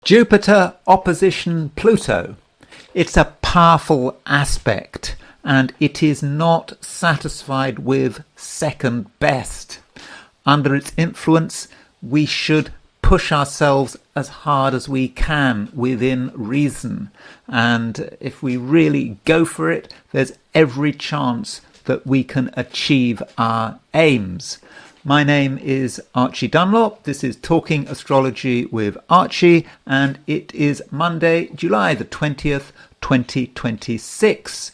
Jupiter opposition Pluto. It's a powerful aspect and it is not satisfied with second best. Under its influence, we should push ourselves as hard as we can within reason. And if we really go for it, there's every chance that we can achieve our aims. My name is Archie Dunlop. This is Talking Astrology with Archie, and it is Monday, July the 20th, 2026.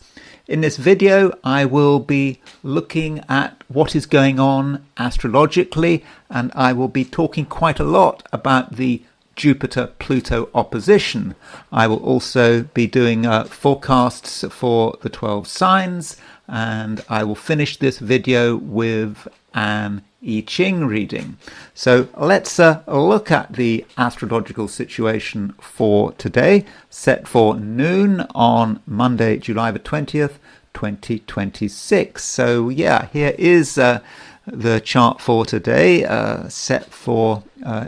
In this video, I will be looking at what is going on astrologically, and I will be talking quite a lot about the Jupiter-Pluto opposition. I will also be doing forecasts for the 12 signs, and I will finish this video with an I Ching reading. So let's look at the astrological situation for today, set for noon on Monday, July the 20th, 2026. So yeah, here is the chart for today, set for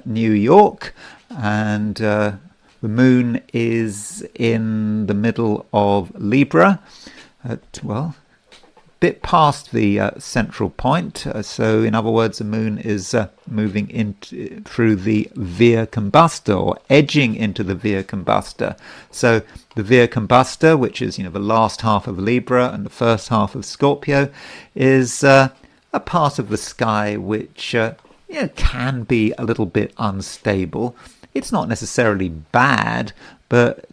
New York, and the moon is in the middle of Libra, bit past the central point. So in other words, the moon is moving through the Via Combusta, or edging into the Via Combusta. So the Via Combusta, which is the last half of Libra and the first half of Scorpio, is a part of the sky which can be a little bit unstable. It's not necessarily bad, but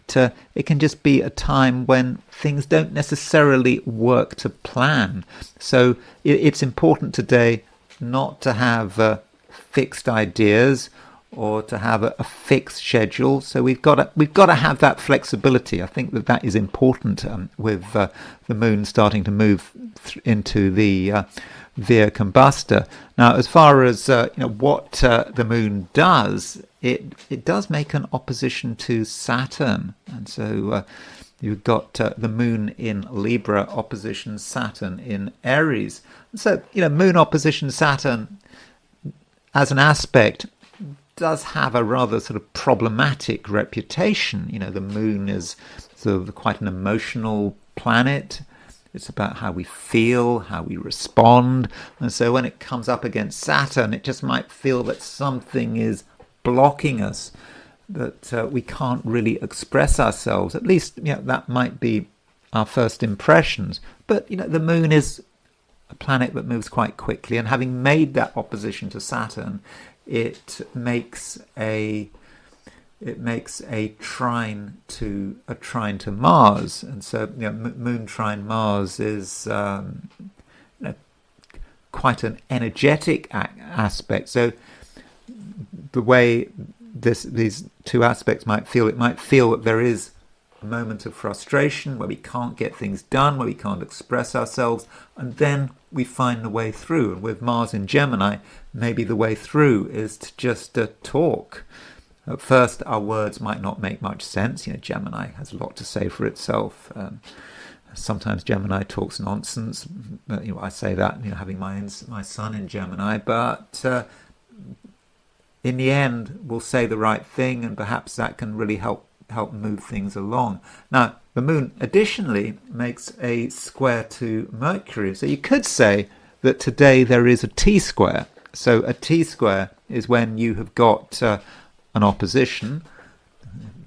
it can just be a time when things don't necessarily work to plan. So it's important today not to have fixed ideas or to have a fixed schedule. So we've got to have that flexibility. I think that is important with the moon starting to move into the Via Combusta. Now, as far as what the moon does, it does make an opposition to Saturn, and so you've got the moon in Libra opposition Saturn in Aries. And so moon opposition Saturn as an aspect does have a rather sort of problematic reputation. The moon is sort of quite an emotional planet. It's about how we feel, how we respond. And so when it comes up against Saturn, it just might feel that something is blocking us, that we can't really express ourselves. At least, that might be our first impressions. But, the moon is a planet that moves quite quickly. And having made that opposition to Saturn, it makes a trine to Mars, and so moon trine Mars is quite an energetic aspect. So the way these two aspects might feel, it might feel that there is a moment of frustration where we can't get things done, where we can't express ourselves, and then we find the way through. And with Mars in Gemini, maybe the way through is to just talk. At first, our words might not make much sense. Gemini has a lot to say for itself. Sometimes Gemini talks nonsense. But, I say that, having my son in Gemini. But in the end, we'll say the right thing, and perhaps that can really help move things along. Now, the moon additionally makes a square to Mercury. So you could say that today there is a T-square. So a T-square is when you have got an opposition.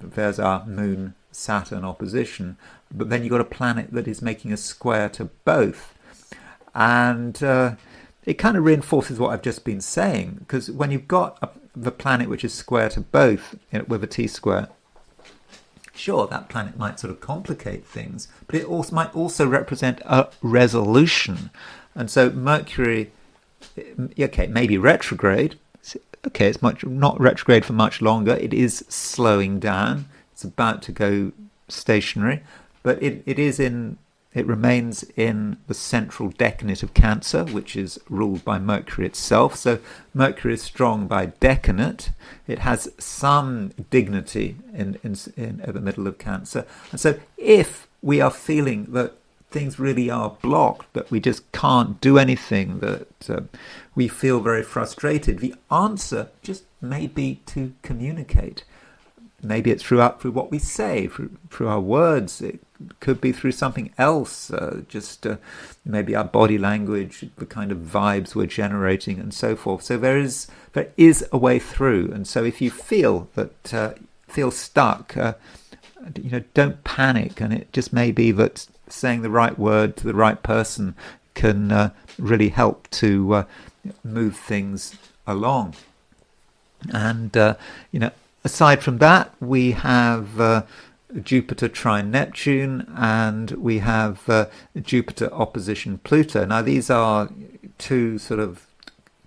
There's our moon Saturn opposition, but then you've got a planet that is making a square to both, and it kind of reinforces what I've just been saying, because when you've got the planet which is square to both with a T-square, sure, that planet might sort of complicate things, but it also might also represent a resolution. And so Mercury, okay, maybe retrograde. Okay, it's not retrograde for much longer. It is slowing down. It's about to go stationary, but it remains in the central decanate of Cancer, which is ruled by Mercury itself. So Mercury is strong by decanate. It has some dignity in the middle of Cancer. And so if we are feeling that things really are blocked, that we just can't do anything, that we feel very frustrated, the answer just may be to communicate. maybe it's through what we say, through our words. It could be through something else, maybe our body language, the kind of vibes we're generating, and so forth. So there is a way through. And so if you feel stuck, don't panic. And it just may be that saying the right word to the right person can really help to move things along. And aside from that, we have Jupiter trine Neptune, and we have Jupiter opposition Pluto. Now, these are two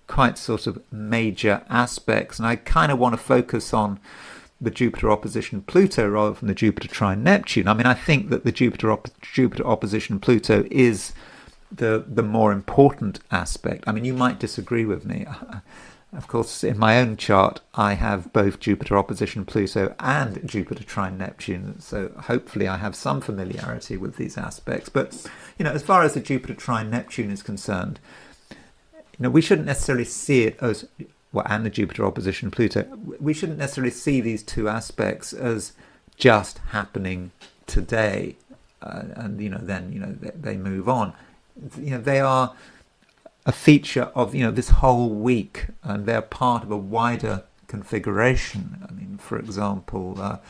quite major aspects, and I kind of want to focus on the Jupiter opposition Pluto rather than the Jupiter trine Neptune. I mean, I think that the Jupiter opposition Pluto is the more important aspect. I mean, you might disagree with me. Of course, in my own chart, I have both Jupiter opposition Pluto and Jupiter trine Neptune, so hopefully I have some familiarity with these aspects. But, as far as the Jupiter trine Neptune is concerned, we shouldn't necessarily see it as, and the Jupiter opposition Pluto, we shouldn't necessarily see these two aspects as just happening today, and then they move on. They are a feature of this whole week, and they're part of a wider configuration. I mean, for example,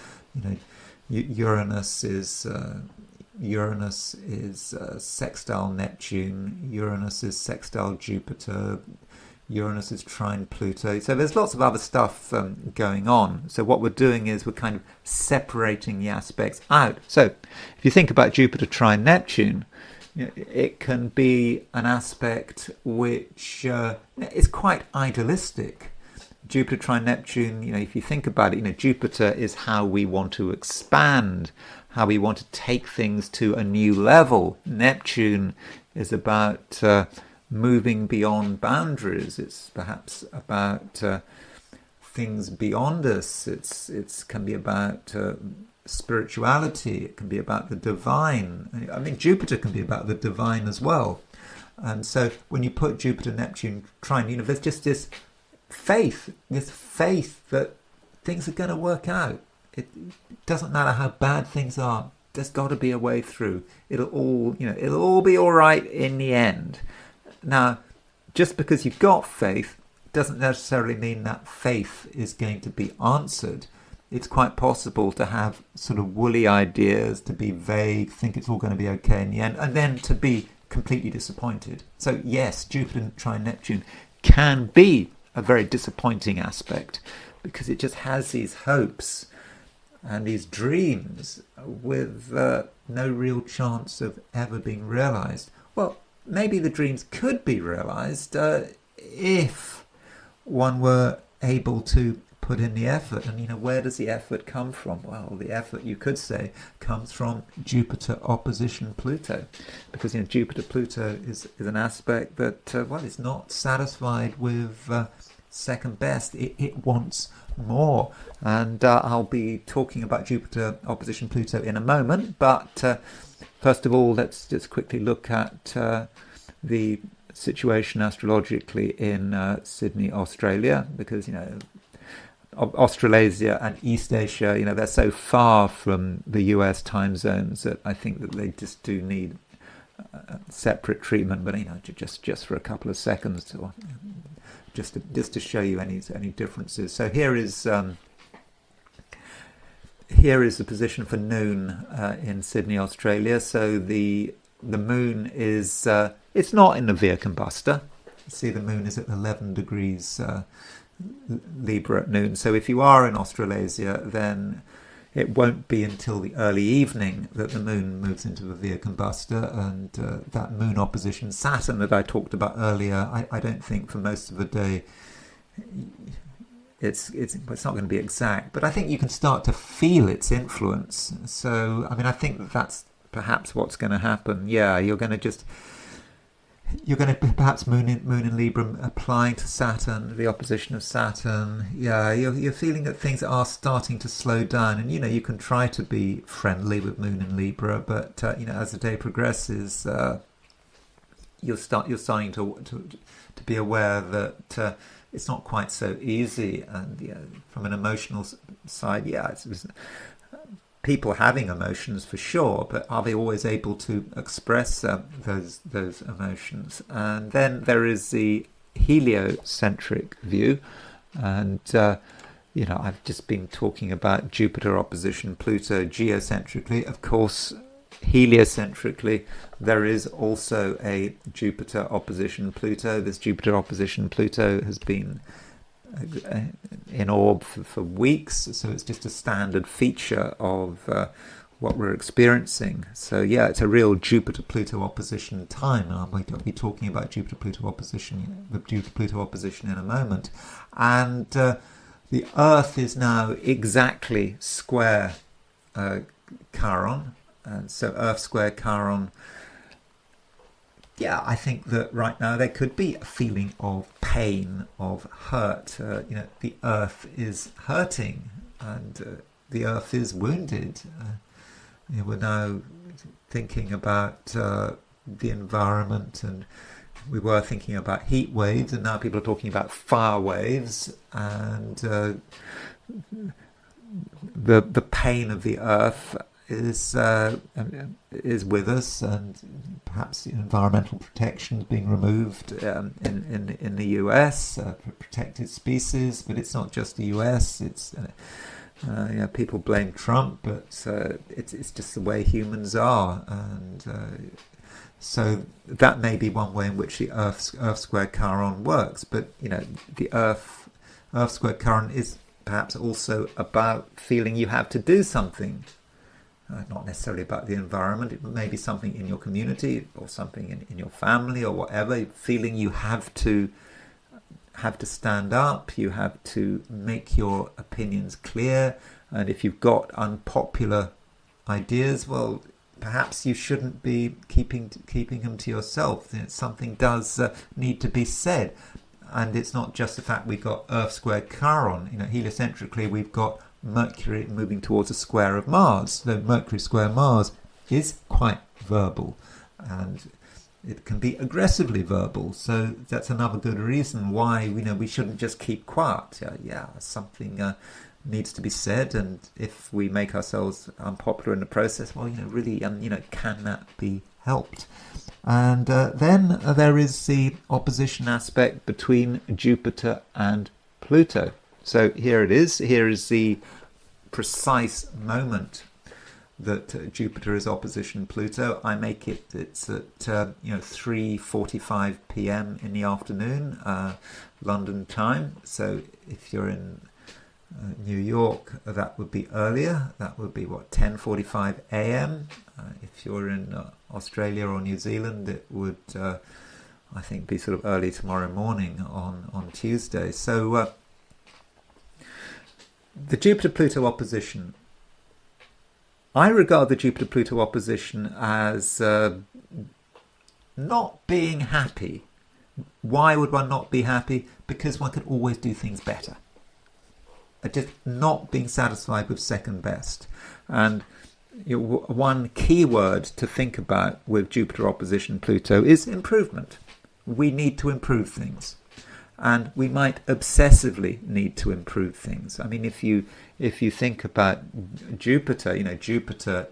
Uranus is sextile Neptune, Uranus is sextile Jupiter, Uranus is trine Pluto. So there's lots of other stuff going on. So what we're doing is we're kind of separating the aspects out. So if you think about Jupiter trine Neptune, it can be an aspect which is quite idealistic. Jupiter trine Neptune, if you think about it, Jupiter is how we want to expand, how we want to take things to a new level. Neptune is about moving beyond boundaries. It's perhaps about things beyond us. It can be about spirituality. It can be about the divine. I mean, Jupiter can be about the divine as well. And so when you put Jupiter Neptune trine, there's just this faith that things are going to work out. It doesn't matter how bad things are. There's got to be a way through. It'll all be all right in the end. Now, just because you've got faith doesn't necessarily mean that faith is going to be answered. It's quite possible to have woolly ideas, to be vague, think it's all going to be okay in the end, and then to be completely disappointed. So yes, Jupiter trine Neptune can be a very disappointing aspect because it just has these hopes and these dreams with no real chance of ever being realized. Well, maybe the dreams could be realized if one were able to put in the effort. And where does the effort come from? Well, the effort, you could say, comes from Jupiter opposition Pluto, because Jupiter Pluto is an aspect that is not satisfied with second best. It wants more, and I'll be talking about Jupiter opposition Pluto in a moment, but first of all, let's just quickly look at the situation astrologically in Sydney, Australia, because Australasia and East Asia, they're so far from the US time zones that I think that they just do need separate treatment. But just for a couple of seconds, just to show you any differences. So here is the position for noon in Sydney, Australia. So the moon is it's not in the Via Combusta. You see, the moon is at 11 degrees Libra at noon. So if you are in Australasia, then it won't be until the early evening that the moon moves into the Via Combusta, and that moon opposition Saturn that I talked about earlier, I don't think for most of the day it's not going to be exact, but I think you can start to feel its influence. So I think that's perhaps what's going to happen. Yeah, you're going to perhaps moon in Libra applying to Saturn, the opposition of Saturn. Yeah, you're feeling that things are starting to slow down, and you can try to be friendly with moon in Libra, but as the day progresses, you're starting to be aware that it's not quite so easy. And from an emotional side, it's people having emotions for sure, but are they always able to express those emotions? And then there is the heliocentric view, and I've just been talking about Jupiter opposition Pluto geocentrically. Of course, heliocentrically, there is also a Jupiter opposition Pluto. This Jupiter opposition Pluto has been in orb for weeks, so it's just a standard feature of what we're experiencing. So it's a real Jupiter-Pluto opposition time, and I'll be talking about Jupiter-Pluto opposition in a moment. And the Earth is now exactly square Chiron, and so Earth square Chiron. I think that right now there could be a feeling of pain, of hurt. The Earth is hurting, and the Earth is wounded. We're now thinking about the environment, and we were thinking about heat waves, and now people are talking about fire waves, and the pain of the Earth is with us, and perhaps environmental protection is being removed in the US for protected species, but it's not just the US. It's people blame Trump, but it's just the way humans are, and so that may be one way in which the Earth square Chiron works. But the Earth square Chiron is perhaps also about feeling you have to do something. Not necessarily about the environment. It may be something in your community or something in your family or whatever. Feeling you have to stand up. You have to make your opinions clear. And if you've got unpopular ideas, well, perhaps you shouldn't be keeping them to yourself. Something does need to be said. And it's not just the fact we've got Earth square Chiron. Heliocentrically, we've got Mercury moving towards a square of Mars. So Mercury square Mars is quite verbal, and it can be aggressively verbal. So that's another good reason why we shouldn't just keep quiet. Something needs to be said, and if we make ourselves unpopular in the process, well, really, can that be helped? And then there is the opposition aspect between Jupiter and Pluto. So here it is. Here is the precise moment that Jupiter is opposition Pluto. I make it. It's at 3:45 p.m. in the afternoon, London time. So if you're in New York, that would be earlier. That would be 10:45 a.m. If you're in Australia or New Zealand, it would I think be sort of early tomorrow morning on Tuesday. So the Jupiter-Pluto opposition, I regard the Jupiter-Pluto opposition as not being happy. Why would one not be happy? Because one could always do things better. Just not being satisfied with second best. And one key word to think about with Jupiter opposition Pluto is improvement. We need to improve things. And we might obsessively need to improve things. I mean, if you think about Jupiter, Jupiter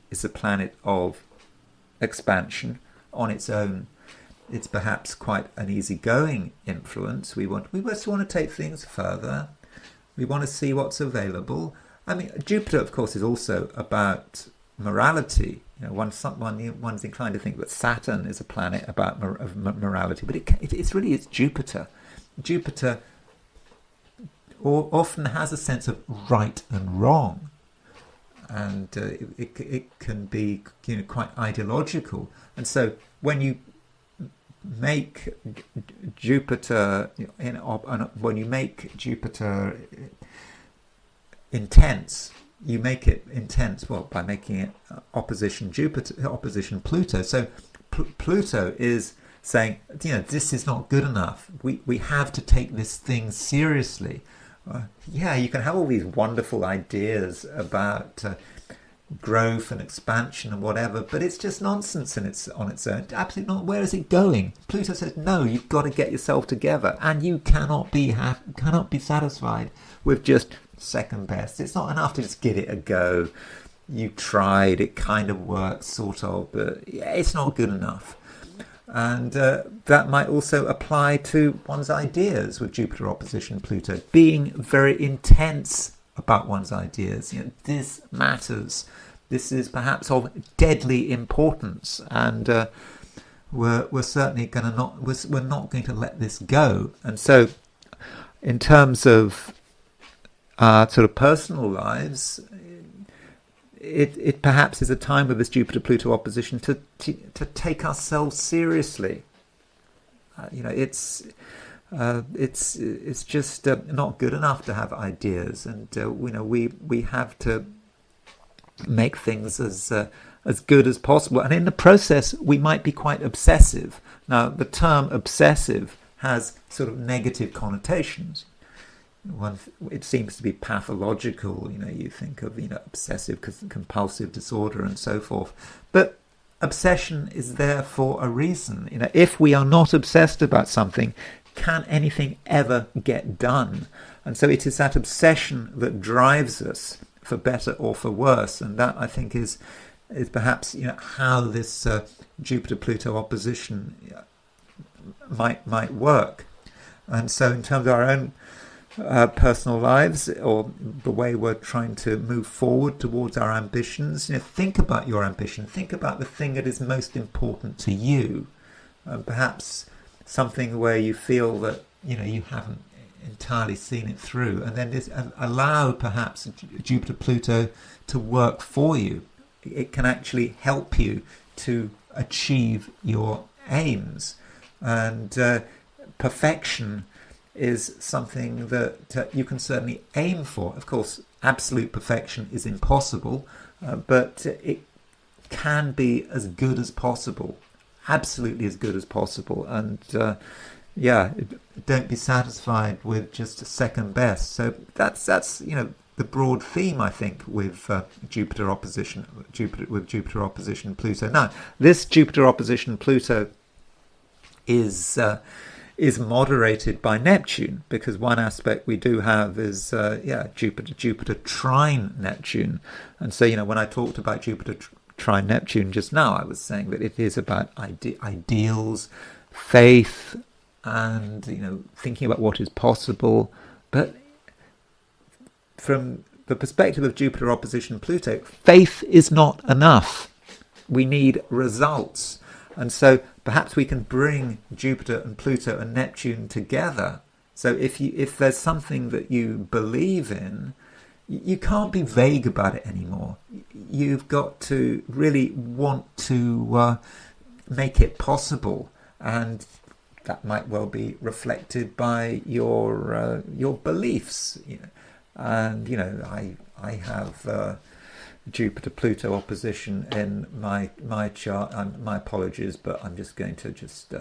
is a planet of expansion on its own. It's perhaps quite an easygoing influence. We just want to take things further. We want to see what's available. I mean, Jupiter, of course, is also about morality. One's inclined to think that Saturn is a planet about morality, but it's Jupiter. Jupiter often has a sense of right and wrong, and it can be quite ideological. And so when you make Jupiter when you make Jupiter intense, you make it intense by making it opposition Pluto. So Pluto is saying, this is not good enough. We have to take this thing seriously. You can have all these wonderful ideas about growth and expansion and whatever, but it's just nonsense on its own. Absolutely not. Where is it going? Pluto says, no, you've got to get yourself together, and you cannot be satisfied with just second best. It's not enough to just give it a go. You tried, it kind of works, sort of, but yeah, it's not good enough. And that might also apply to one's ideas with Jupiter opposition Pluto, being very intense about one's ideas. This matters. This is perhaps of deadly importance, and we're certainly we're not going to let this go. And so, in terms of our sort of personal lives, it perhaps is a time with this Jupiter-Pluto opposition to take ourselves seriously. It's just not good enough to have ideas, and we have to make things as good as possible. And in the process, we might be quite obsessive. Now, the term obsessive has sort of negative connotations. It seems to be pathological. You think of obsessive compulsive disorder and so forth, but obsession is there for a reason. If we are not obsessed about something, can anything ever get done? And so it is that obsession that drives us, for better or for worse, and that, I think, is perhaps how this Jupiter-Pluto opposition might work. And so in terms of our own personal lives, or the way we're trying to move forward towards our ambitions, think about your ambition. Think about the thing that is most important to you. Perhaps something where you feel that you haven't entirely seen it through, and then allow perhaps Jupiter-Pluto to work for you. It can actually help you to achieve your aims, and perfection is something that you can certainly aim for. Of course, absolute perfection is impossible, but it can be as good as possible, absolutely as good as possible. And don't be satisfied with just a second best. So that's the broad theme, I think, with Jupiter opposition Pluto. Now, this Jupiter opposition Pluto is moderated by Neptune, because one aspect we do have is Jupiter trine Neptune. And so when I talked about Jupiter trine Neptune just now, I was saying that it is about ideals, faith, and thinking about what is possible. But from the perspective of Jupiter opposition Pluto, faith is not enough. We need results. And so perhaps we can bring Jupiter and Pluto and Neptune together. So if there's something that you believe in, you can't be vague about it anymore. You've got to really want to make it possible, and that might well be reflected by your beliefs. And I have Jupiter-Pluto opposition in my chart. My apologies, but I'm just going to just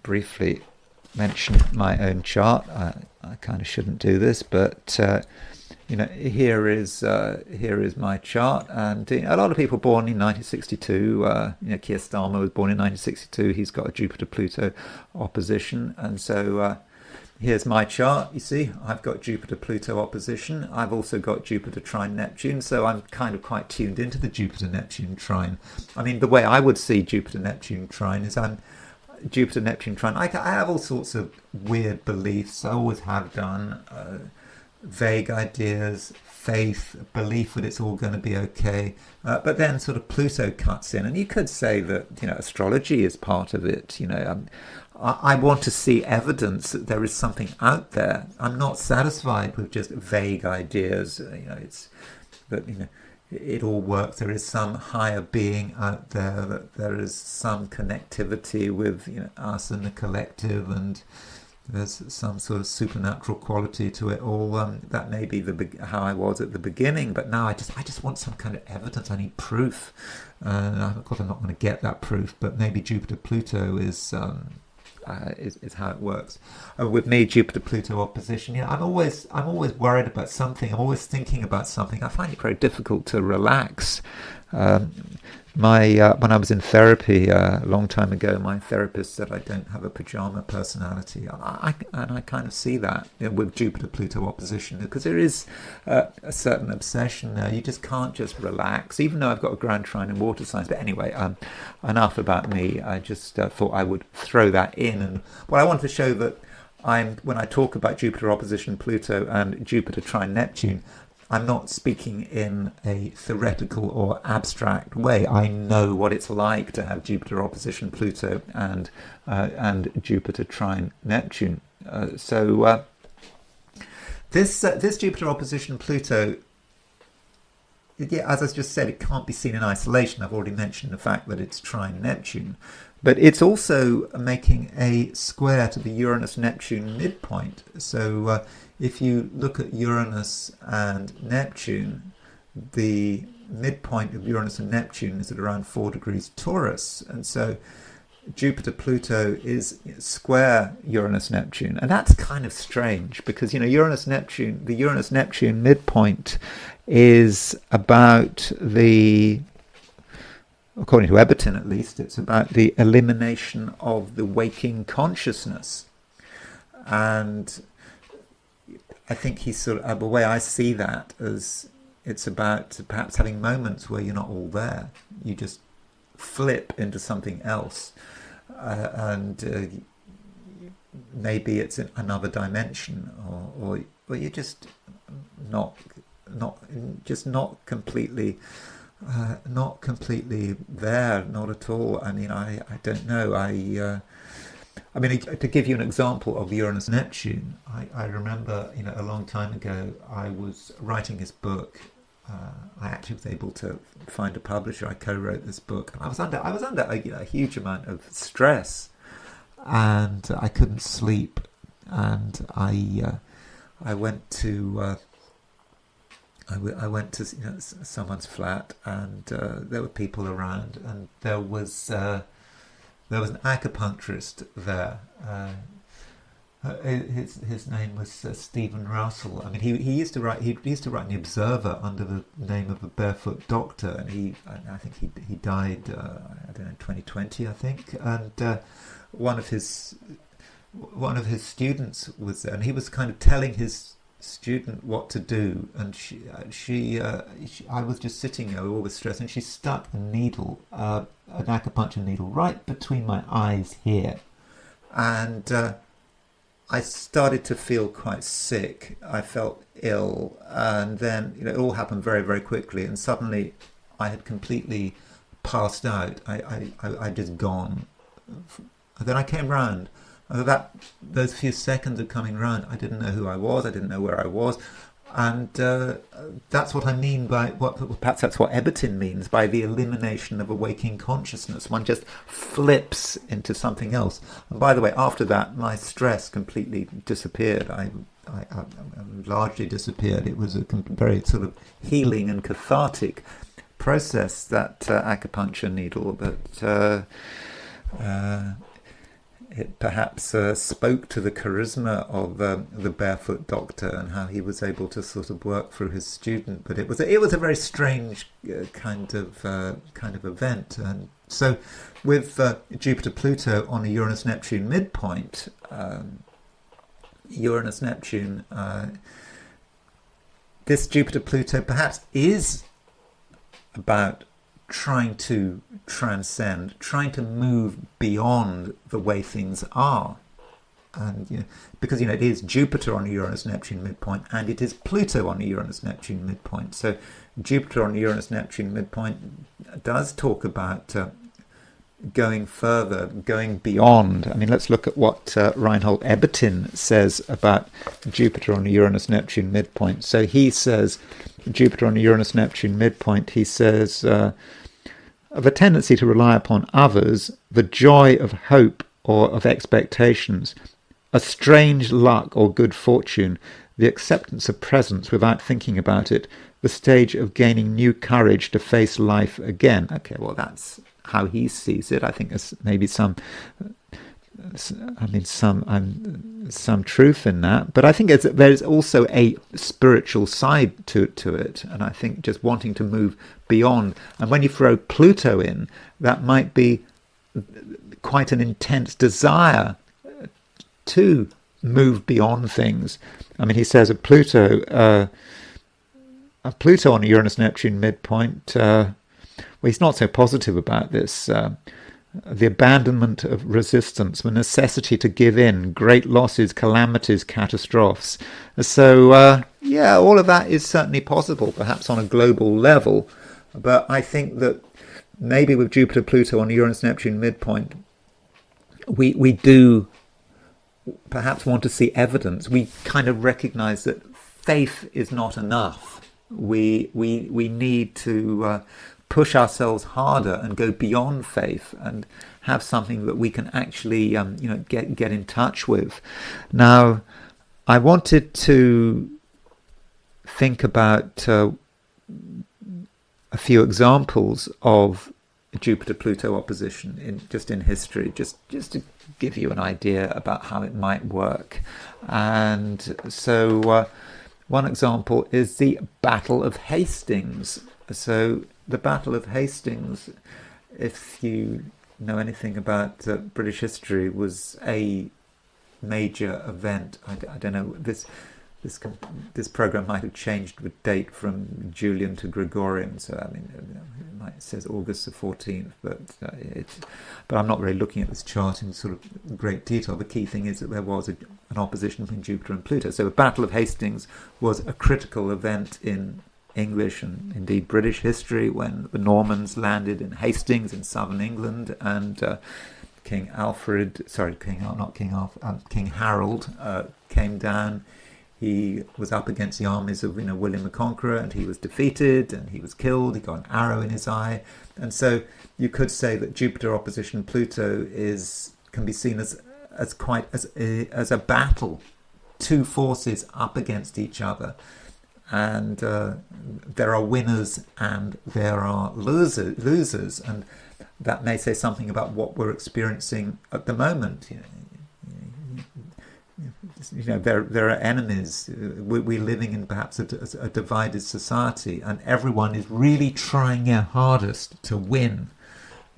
briefly mention my own chart. I kind of shouldn't do this, but here is my chart, and a lot of people born in 1962. Keir Starmer was born in 1962. He's got a Jupiter-Pluto opposition, and so. Here's my chart. You see, I've got Jupiter-Pluto opposition. I've also got Jupiter trine Neptune, so I'm kind of quite tuned into the Jupiter-Neptune trine. I mean, the way I would see Jupiter-Neptune trine is I'm Jupiter-Neptune trine. I have all sorts of weird beliefs. I always have done. Vague ideas, faith, belief that it's all going to be okay. But then sort of Pluto cuts in, and you could say that astrology is part of it. I want to see evidence that there is something out there. I'm not satisfied with just vague ideas. It's that it all works. There is some higher being out there. That there is some connectivity with us and the collective, and there's some sort of supernatural quality to it all. That may be how I was at the beginning, but now I just want some kind of evidence. I need proof. Of course, I'm not going to get that proof, but maybe Jupiter-Pluto is is how it works. With me, Jupiter-Pluto opposition, I'm always worried about something. I'm always thinking about something. I find it very difficult to relax. When I was in therapy a long time ago, my therapist said I don't have a pajama personality, and I kind of see that with Jupiter-Pluto opposition, because there is a certain obsession there. You just can't just relax, even though I've got a grand trine in water signs. But anyway, enough about me. I just thought I would throw that in, and I wanted to show that when I talk about Jupiter opposition Pluto and Jupiter trine Neptune, I'm not speaking in a theoretical or abstract way. I know what it's like to have Jupiter opposition Pluto and Jupiter trine Neptune. So this Jupiter opposition Pluto, as I just said, it can't be seen in isolation. I've already mentioned the fact that it's trine Neptune, but it's also making a square to the Uranus-Neptune midpoint. So if you look at Uranus and Neptune, the midpoint of Uranus and Neptune is at around 4 degrees Taurus. And so Jupiter-Pluto is square Uranus-Neptune. And that's kind of strange because, the Uranus-Neptune midpoint is about according to Eberton at least, it's about the elimination of the waking consciousness. And I think the way I see that as it's about perhaps having moments where you're not all there. You just flip into something else. And maybe it's in another dimension, or you're just not completely there, not at all. I mean, I don't know. I mean, to give you an example of Uranus-Neptune, I remember, a long time ago, I was writing this book. I actually was able to find a publisher. I co-wrote this book. I was under a huge amount of stress, and I couldn't sleep. And I went to someone's flat, and there were people around, and there was an acupuncturist there. His name was Stephen Russell. I mean, he used to write in the Observer under the name of the Barefoot Doctor, and I think he died I don't know, 2020, I think. And one of his students was there, and he was kind of telling his student what to do, and I was just sitting there with all this stress, and she stuck a needle, an acupuncture needle, right between my eyes here, and I started to feel quite sick. I felt ill, and then it all happened very, very quickly, and suddenly I had completely passed out. I'd just gone. And then I came round. Those few seconds of coming round, I didn't know who I was. I didn't know where I was, and that's what I mean by perhaps that's what Eberton means by the elimination of a waking consciousness. One just flips into something else. And by the way, after that, my stress completely disappeared. I largely disappeared. It was a very sort of healing and cathartic process, that acupuncture needle, but. It perhaps spoke to the charisma of the Barefoot Doctor and how he was able to sort of work through his student. But it was a very strange kind of event. And so, with Jupiter-Pluto on a Uranus-Neptune midpoint, Uranus-Neptune, this Jupiter-Pluto perhaps is about trying to transcend, trying to move beyond the way things are. And because it is Jupiter on a Uranus-Neptune midpoint, and it is Pluto on a Uranus-Neptune midpoint. So Jupiter on a Uranus-Neptune midpoint does talk about going further, going beyond. I mean, let's look at what Reinhold Eberton says about Jupiter on a Uranus-Neptune midpoint. So he says, Jupiter on a Uranus-Neptune midpoint, he says, of a tendency to rely upon others, the joy of hope or of expectations, a strange luck or good fortune, the acceptance of presence without thinking about it, the stage of gaining new courage to face life again. Okay, well, that's how he sees it. I think there's maybe some some truth in that, but I think there's also a spiritual side to it, and I think just wanting to move beyond. And when you throw Pluto in, that might be quite an intense desire to move beyond things. I mean, he says of Pluto on a Uranus-Neptune midpoint. Well, he's not so positive about this. The abandonment of resistance, the necessity to give in, great losses, calamities, catastrophes. So, yeah, all of that is certainly possible, perhaps on a global level. But I think that maybe with Jupiter-Pluto on Uranus-Neptune midpoint, we do perhaps want to see evidence. We kind of recognize that faith is not enough. We need to push ourselves harder and go beyond faith and have something that we can actually get in touch with. Now, I wanted to think about a few examples of Jupiter-Pluto opposition in history, just to give you an idea about how it might work. And so one example is the Battle of Hastings. So the Battle of Hastings, if you know anything about British history, was a major event. I don't know, this program might have changed with date from Julian to Gregorian, so I mean it says August the 14th, but I'm not really looking at this chart in sort of great detail. The key thing is that there was an opposition between Jupiter and Pluto. So the Battle of Hastings was a critical event in English and indeed British history, when the Normans landed in Hastings in southern England, and King Harold came down. He was up against the armies of William the Conqueror, and he was defeated and he was killed. He got an arrow in his eye, and so you could say that Jupiter opposition Pluto can be seen as a battle, two forces up against each other. And there are winners and there are losers, and that may say something about what we're experiencing at the moment. There are enemies. We're living in perhaps a divided society, and everyone is really trying their hardest to win,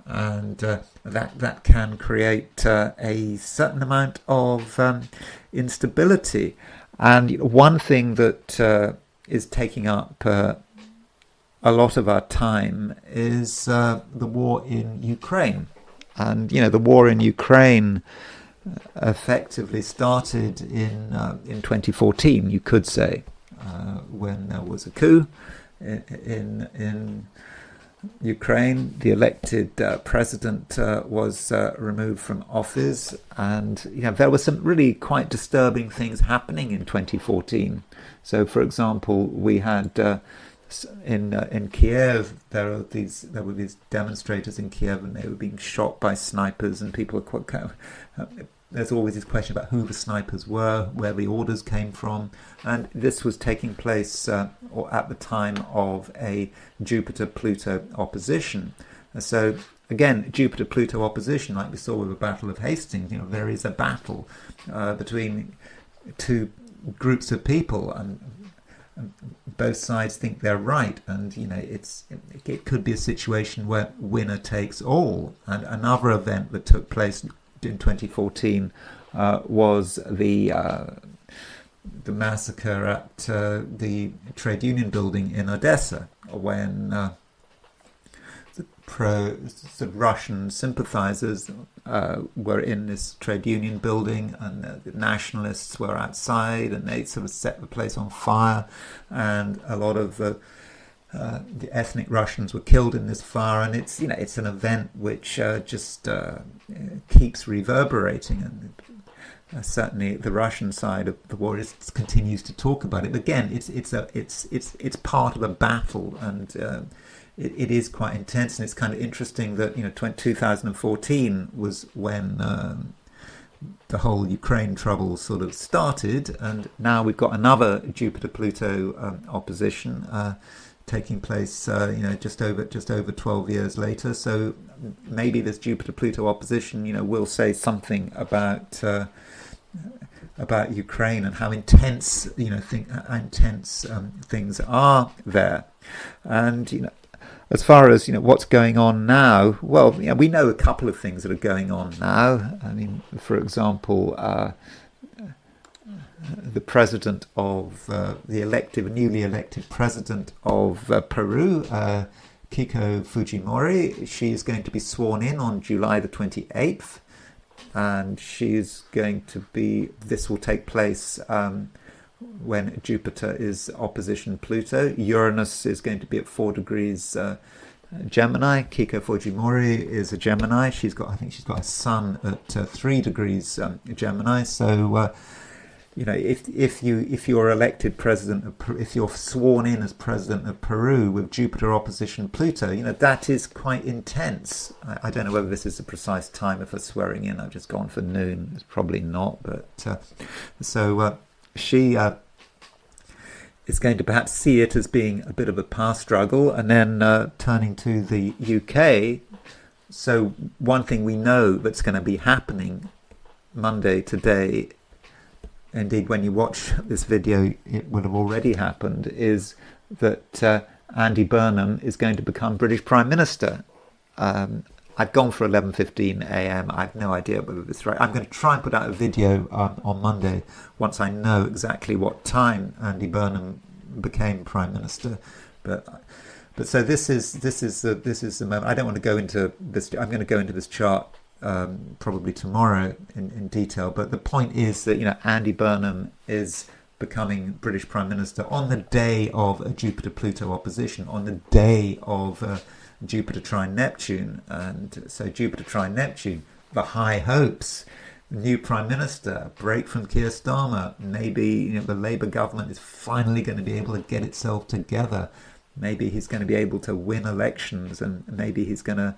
and that can create a certain amount of instability. And one thing that is taking up a lot of our time is the war in Ukraine. And the war in Ukraine effectively started in 2014, you could say, when there was a coup in Ukraine. The elected president was removed from office, and there were some really quite disturbing things happening in 2014. So, for example, we had in Kiev, there were these demonstrators in Kiev, and they were being shot by snipers, and people are quite there's always this question about who the snipers were, where the orders came from, and this was taking place or at the time of a Jupiter-Pluto opposition. So again, Jupiter-Pluto opposition, like we saw with the Battle of Hastings, there is a battle between two groups of people, and both sides think they're right, and it could be a situation where winner takes all. And another event that took place in 2014 was the massacre at the trade union building in Odessa, when the Russian sympathizers were in this trade union building, and the nationalists were outside, and they sort of set the place on fire, and a lot of the ethnic Russians were killed in this fire. And it's an event which just keeps reverberating, and certainly the Russian side of the war continues to talk about it. But again, it's part of a battle, and it is quite intense. And it's kind of interesting that 2014 was when the whole Ukraine trouble sort of started, and now we've got another Jupiter-Pluto opposition taking place, just over 12 years later. So maybe this Jupiter-Pluto opposition, will say something about Ukraine and how intense, things are there. And as far as what's going on now, well, we know a couple of things that are going on now. I mean, for example, the president of newly elected president of Peru, Keiko Fujimori, she's going to be sworn in on July the 28th, and this will take place when Jupiter is opposition Pluto. Uranus is going to be at 4 degrees Gemini. Keiko Fujimori is a Gemini. I think she's got a sun at 3 degrees Gemini. So if you're elected president, if you're sworn in as president of Peru with Jupiter opposition Pluto, that is quite intense. I don't know whether this is the precise time of her swearing in. I've just gone for noon. It's probably not, but she is going to perhaps see it as being a bit of a power struggle, and then turning to the UK. So one thing we know that's going to be happening Monday today, indeed when you watch this video it would have already happened, is that Andy Burnham is going to become British Prime Minister. I've gone for 11:15 a.m. I have no idea whether this is right. I'm going to try and put out a video on Monday once I know exactly what time Andy Burnham became Prime Minister. But so this is the moment. I don't want to go into this. I'm going to go into this chart probably tomorrow in detail. But the point is that Andy Burnham is becoming British Prime Minister on the day of a Jupiter-Pluto opposition, on the day of Jupiter trine Neptune. And so Jupiter trine Neptune, the high hopes, new Prime Minister, a break from Keir Starmer, maybe the Labour government is finally going to be able to get itself together. Maybe he's going to be able to win elections, and maybe he's going to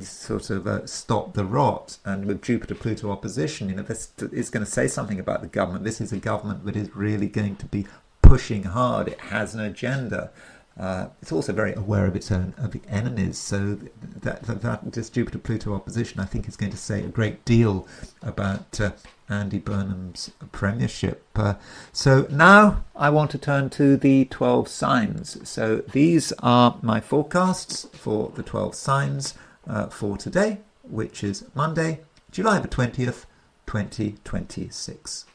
sort of stop the rot. And with Jupiter-Pluto opposition, this is going to say something about the government. This is a government that is really going to be pushing hard. It has an agenda. It's also very aware of its own enemies. So that this Jupiter-Pluto opposition, I think, is going to say a great deal about Andy Burnham's premiership. So now I want to turn to the 12 signs. So these are my forecasts for the 12 signs for today, which is Monday, July the 20th, 2026.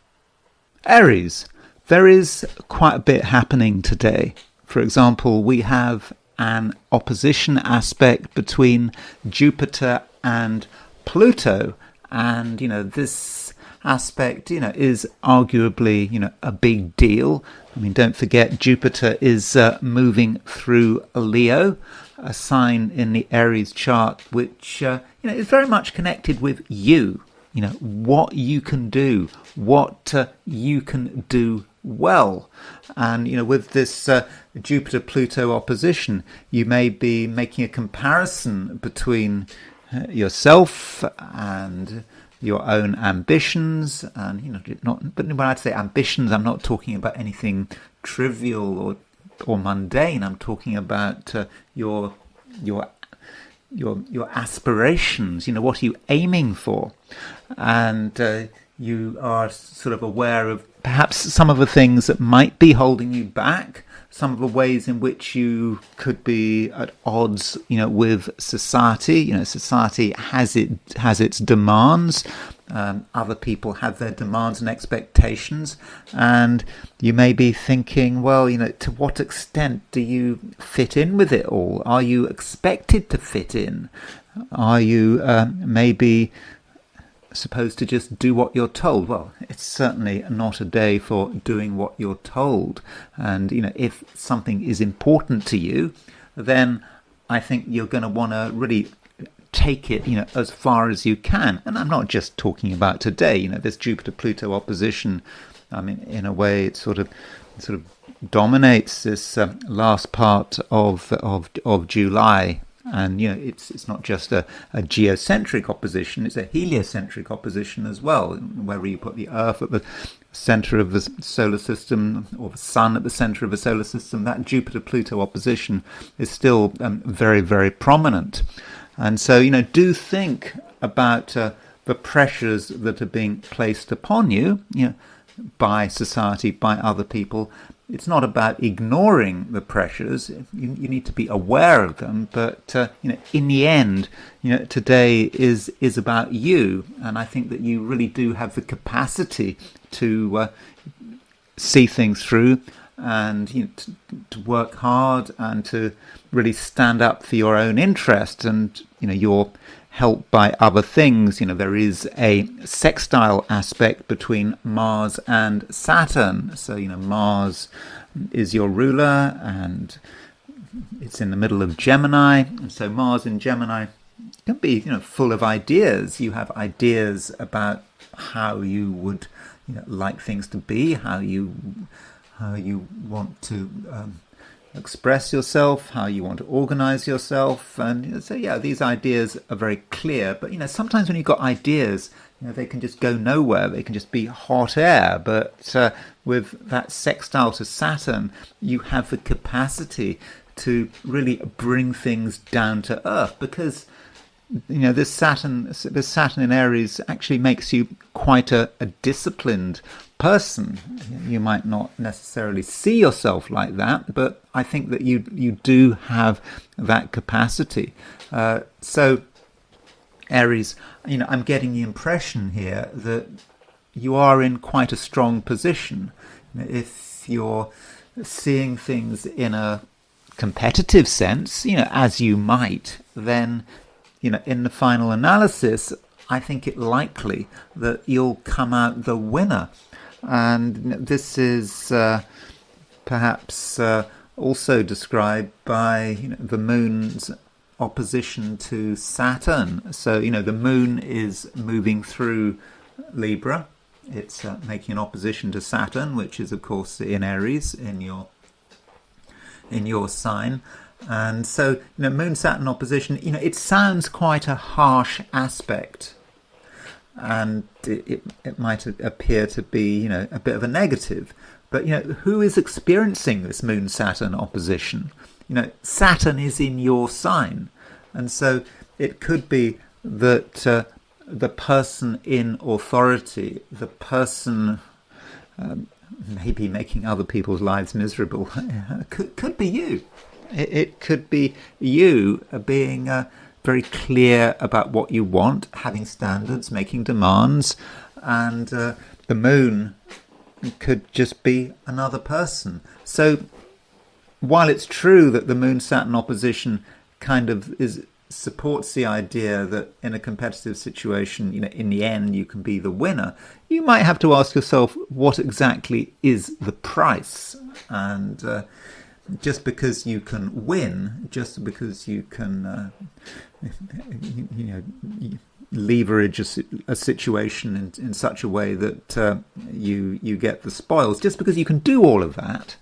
Aries, there is quite a bit happening today. For example, we have an opposition aspect between Jupiter and Pluto, and this aspect is arguably a big deal. I mean, don't forget Jupiter is moving through Leo, a sign in the Aries chart which is very much connected with you, what you can do, what you can do well. And with this Jupiter-Pluto opposition, you may be making a comparison between yourself and your own ambitions, and but when I say ambitions, I'm not talking about anything trivial or mundane. I'm talking about your aspirations. What are you aiming for? And you are sort of aware of perhaps some of the things that might be holding you back, some of the ways in which you could be at odds, with society. Society has its demands. Other people have their demands and expectations, and you may be thinking, well, to what extent do you fit in with it all? Are you expected to fit in? Are you maybe supposed to just do what you're told? Well, it's certainly not a day for doing what you're told. And if something is important to you, then I think you're going to want to really take it as far as you can. And I'm not just talking about today. This Jupiter-Pluto opposition, I mean, in a way it sort of dominates this last part of July. And it's not just a geocentric opposition; it's a heliocentric opposition as well. Wherever you put the Earth at the center of the solar system, or the Sun at the center of the solar system, that Jupiter-Pluto opposition is still very, very prominent. And so, do think about the pressures that are being placed upon you, by society, by other people. It's not about ignoring the pressures. You need to be aware of them, but in the end, today is about you, and I think that you really do have the capacity to see things through, and to work hard, and to really stand up for your own interest, and you're helped by other things. There is a sextile aspect between Mars and Saturn. So Mars is your ruler, and it's in the middle of Gemini, and so Mars in Gemini can be full of ideas. You have ideas about how you would like things to be, how you want to express yourself, how you want to organize yourself. And so these ideas are very clear, but sometimes when you've got ideas, they can just go nowhere, they can just be hot air. But with that sextile to Saturn, you have the capacity to really bring things down to earth, because this Saturn in Aries actually makes you quite a disciplined person. You might not necessarily see yourself like that, but I think that you do have that capacity. So Aries, I'm getting the impression here that you are in quite a strong position. If you're seeing things in a competitive sense, as you might, then in the final analysis, I think it likely that you'll come out the winner. And this is perhaps also described by the moon's opposition to Saturn. So the moon is moving through Libra. It's making an opposition to Saturn, which is of course in Aries, in your sign. And so Moon-Saturn opposition, it sounds quite a harsh aspect, and it might appear to be a bit of a negative. But who is experiencing this Moon-Saturn opposition? Saturn is in your sign, and so it could be that the person in authority, the person maybe making other people's lives miserable, could be you. It could be you being very clear about what you want, having standards, making demands, and the moon could just be another person. So while it's true that the Moon-Saturn opposition kind of supports the idea that in a competitive situation, in the end you can be the winner, you might have to ask yourself, what exactly is the price? And just because you can win, just because you can leverage a situation in such a way that you get the spoils, just because you can do all of that,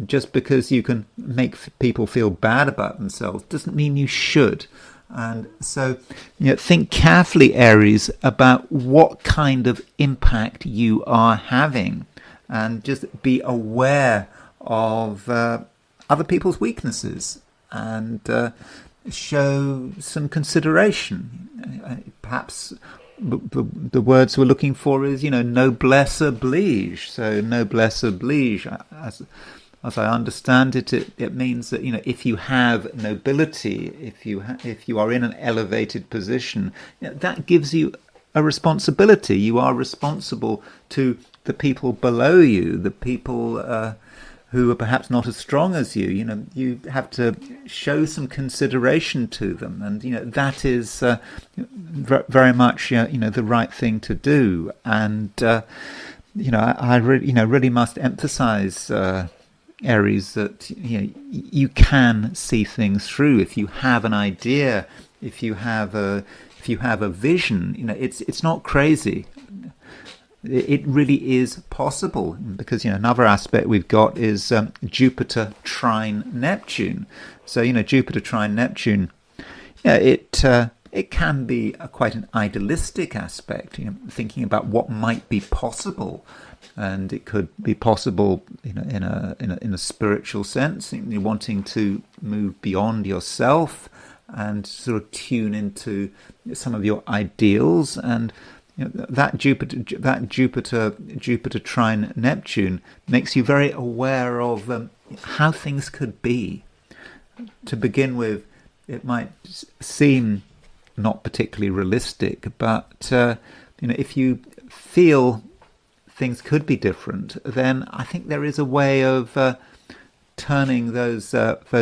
just because you can make people feel bad about themselves, doesn't mean you should. And so think carefully, Aries, about what kind of impact you are having, and just be aware of other people's weaknesses, and show some consideration. Perhaps the words we're looking for is, noblesse oblige. So noblesse oblige, as I understand it, it means that if you have nobility, if you are in an elevated position, that gives you a responsibility. You are responsible to the people below you, the people who are perhaps not as strong as you. You have to show some consideration to them, and that is very much the right thing to do. And I really must emphasize, Aries, that you can see things through if you have an idea, if you have a vision. It's not crazy. it really is possible, because another aspect we've got is Jupiter trine Neptune. So Jupiter trine Neptune, it can be quite an idealistic aspect, thinking about what might be possible, and it could be possible, in a spiritual sense, wanting to move beyond yourself and sort of tune into some of your ideals. And that Jupiter trine Neptune makes you very aware of how things could be. To begin with, it might seem not particularly realistic, but if you feel things could be different, then I think there is a way of turning those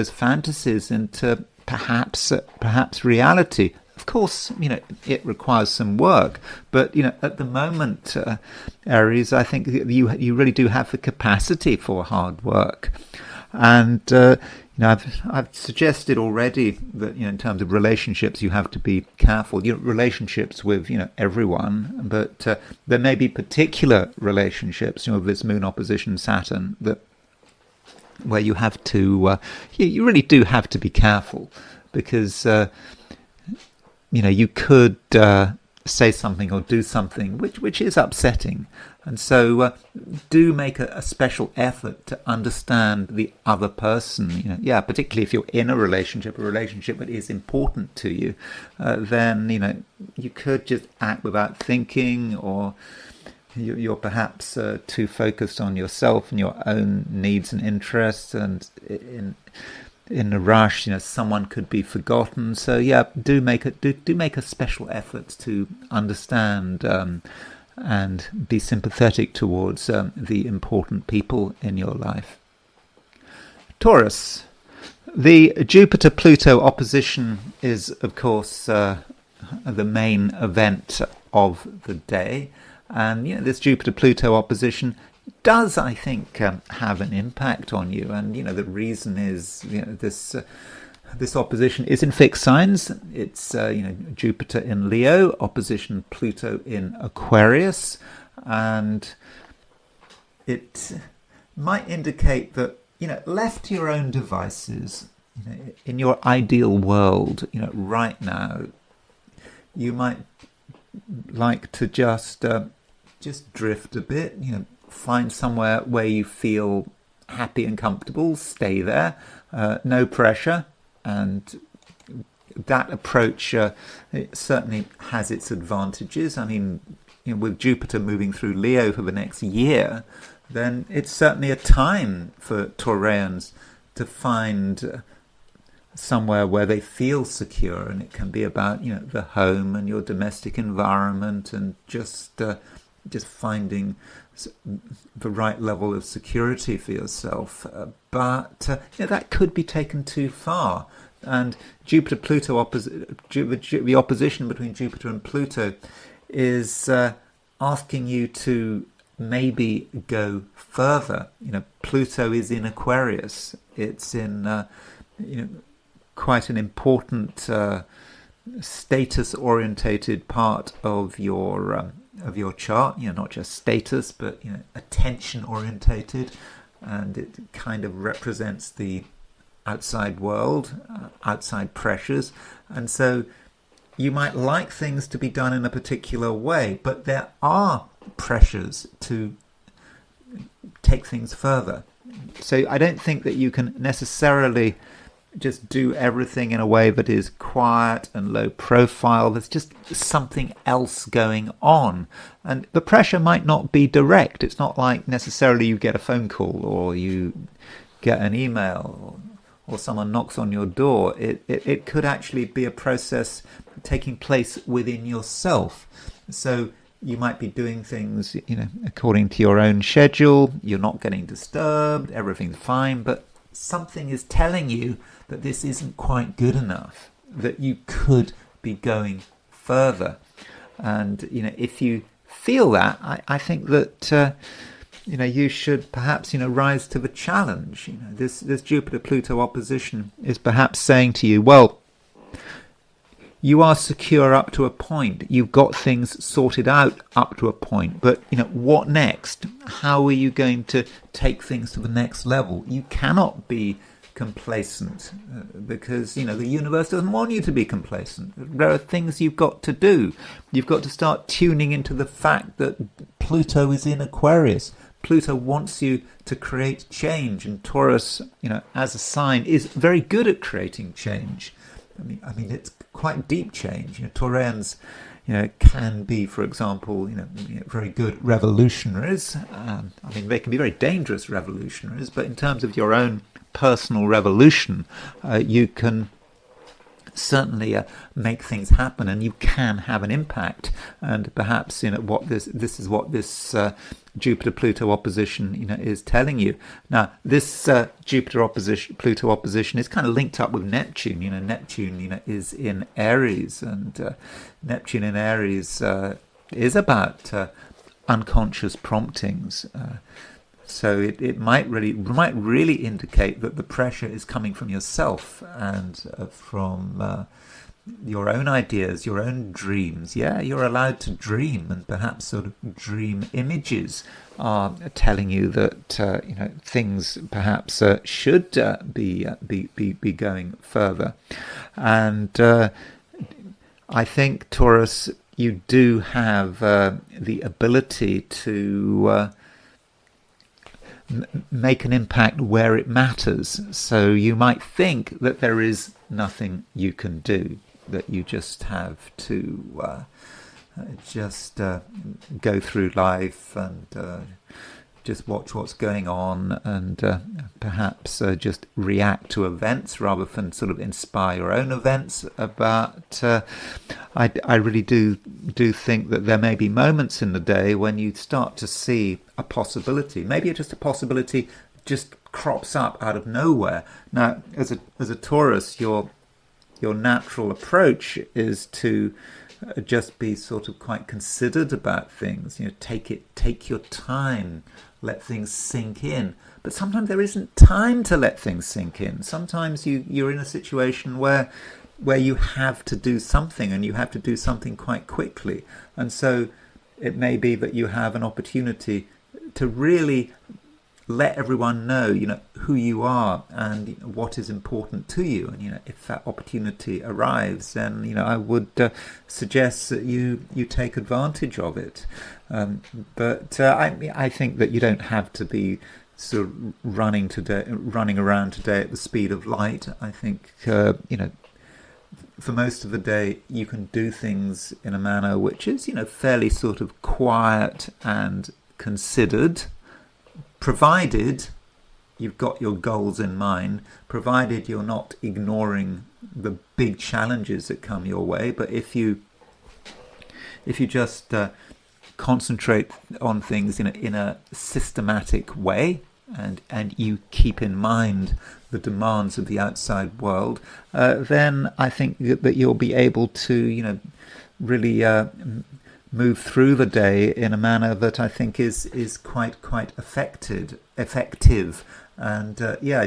fantasies into perhaps reality. Of course, it requires some work, but at the moment, Aries, I think you really do have the capacity for hard work. And I've suggested already that in terms of relationships, you have to be careful. Relationships with everyone, but there may be particular relationships, with this Moon opposition Saturn, where you have to you really do have to be careful, because you could say something or do something which is upsetting. And so do make a special effort to understand the other person. Particularly if you're in a relationship that is important to you, then you could just act without thinking, or you're perhaps too focused on yourself and your own needs and interests, and in a rush, someone could be forgotten. So do make a special effort to understand and be sympathetic towards the important people in your life. Taurus, the Jupiter-Pluto opposition is, of course, the main event of the day, and this Jupiter-Pluto opposition does, I think, have an impact on you. And the reason is this opposition is in fixed signs. It's Jupiter in Leo, opposition Pluto in Aquarius, and it might indicate that left to your own devices, in your ideal world, right now, you might like to just drift a bit, find somewhere where you feel happy and comfortable, stay there, no pressure. And that approach it certainly has its advantages. I mean, with Jupiter moving through Leo for the next year, then it's certainly a time for Taurians to find somewhere where they feel secure, and it can be about the home and your domestic environment, and just finding the right level of security for yourself. But that could be taken too far. And Jupiter-Pluto the opposition between Jupiter and Pluto is asking you to maybe go further. Pluto is in Aquarius. It's in quite an important status-orientated part of your chart. Not just status, but attention-orientated, and it kind of represents the outside world, outside pressures. And so you might like things to be done in a particular way, but there are pressures to take things further. So I don't think that you can necessarily just do everything in a way that is quiet and low profile. There's just something else going on. And the pressure might not be direct. It's not like necessarily you get a phone call or you get an email or someone knocks on your door. It could actually be a process taking place within yourself. So you might be doing things, according to your own schedule. You're not getting disturbed. Everything's fine. But something is telling you that this isn't quite good enough, that you could be going further. And, if you feel that, I think that, you should perhaps, rise to the challenge. This Jupiter-Pluto opposition is perhaps saying to you, well, you are secure up to a point. You've got things sorted out up to a point. But, what next? How are you going to take things to the next level? You cannot be complacent because, the universe doesn't want you to be complacent. There are things you've got to do. You've got to start tuning into the fact that Pluto is in Aquarius. Pluto wants you to create change, and Taurus, as a sign, is very good at creating change. I mean, it's quite deep change. Taurians, can be, for example, very good revolutionaries. They can be very dangerous revolutionaries, but in terms of your own personal revolution, you can certainly make things happen, and you can have an impact. And perhaps what this is what this Jupiter-Pluto opposition is telling you. Now, this Jupiter-Pluto opposition is kind of linked up with Neptune. Neptune is in Aries, and Neptune in Aries is about unconscious promptings. So it might really indicate that the pressure is coming from yourself and from your own ideas, your own dreams. Yeah, you're allowed to dream, and perhaps sort of dream images are telling you that things perhaps should be going further. And I think, Taurus, you do have the ability to make an impact where it matters. So you might think that there is nothing you can do, that you just have to go through life and just watch what's going on, and perhaps just react to events rather than sort of inspire your own events. But I really do think that there may be moments in the day when you start to see a possibility. Maybe just a possibility just crops up out of nowhere. Now, as a Taurus, your natural approach is to just be sort of quite considered about things. Take your time, let things sink in. But sometimes there isn't time to let things sink in. Sometimes you're in a situation where you have to do something, and you have to do something quite quickly. And so it may be that you have an opportunity to really let everyone know, who you are and what is important to you. And if that opportunity arrives, then I would suggest that you take advantage of it. But I think that you don't have to be sort of running around today at the speed of light. I think for most of the day you can do things in a manner which is fairly sort of quiet and considered, provided you've got your goals in mind, provided you're not ignoring the big challenges that come your way. But if you just concentrate on things in a systematic way, and you keep in mind the demands of the outside world, then I think that you'll be able to really move through the day in a manner that I think is quite effective. And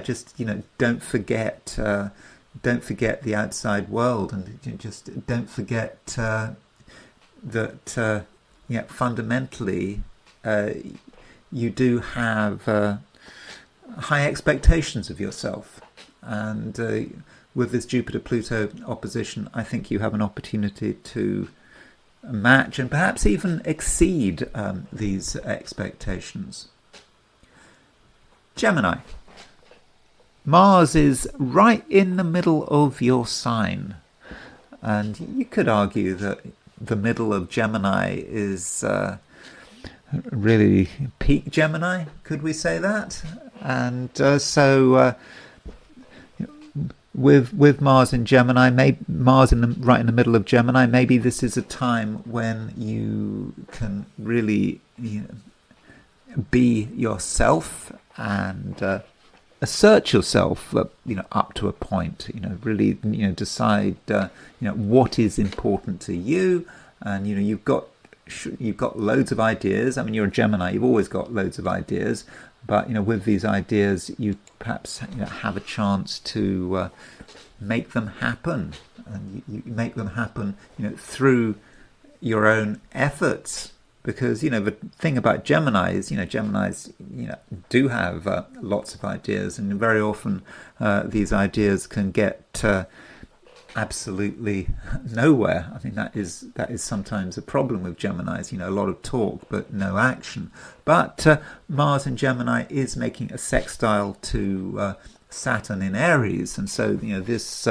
just don't forget the outside world, and just don't forget that fundamentally you do have high expectations of yourself. And with this Jupiter-Pluto opposition, I think you have an opportunity to match and perhaps even exceed these expectations. Gemini. Mars is right in the middle of your sign, and you could argue that the middle of Gemini is really peak Gemini. Could we say that? And so with Mars in Gemini, right in the middle of Gemini, maybe this is a time when you can really be yourself and assert yourself, up to a point. Really, decide, what is important to you, and you've got loads of ideas. I mean, you're a Gemini; you've always got loads of ideas. But with these ideas, you perhaps have a chance to make them happen. and you make them happen, through your own efforts. Because the thing about Gemini is, Geminis do have lots of ideas, and very often these ideas can get absolutely nowhere. I mean, that is sometimes a problem with Geminis. A lot of talk but no action. But Mars in Gemini is making a sextile to Saturn in Aries, and so this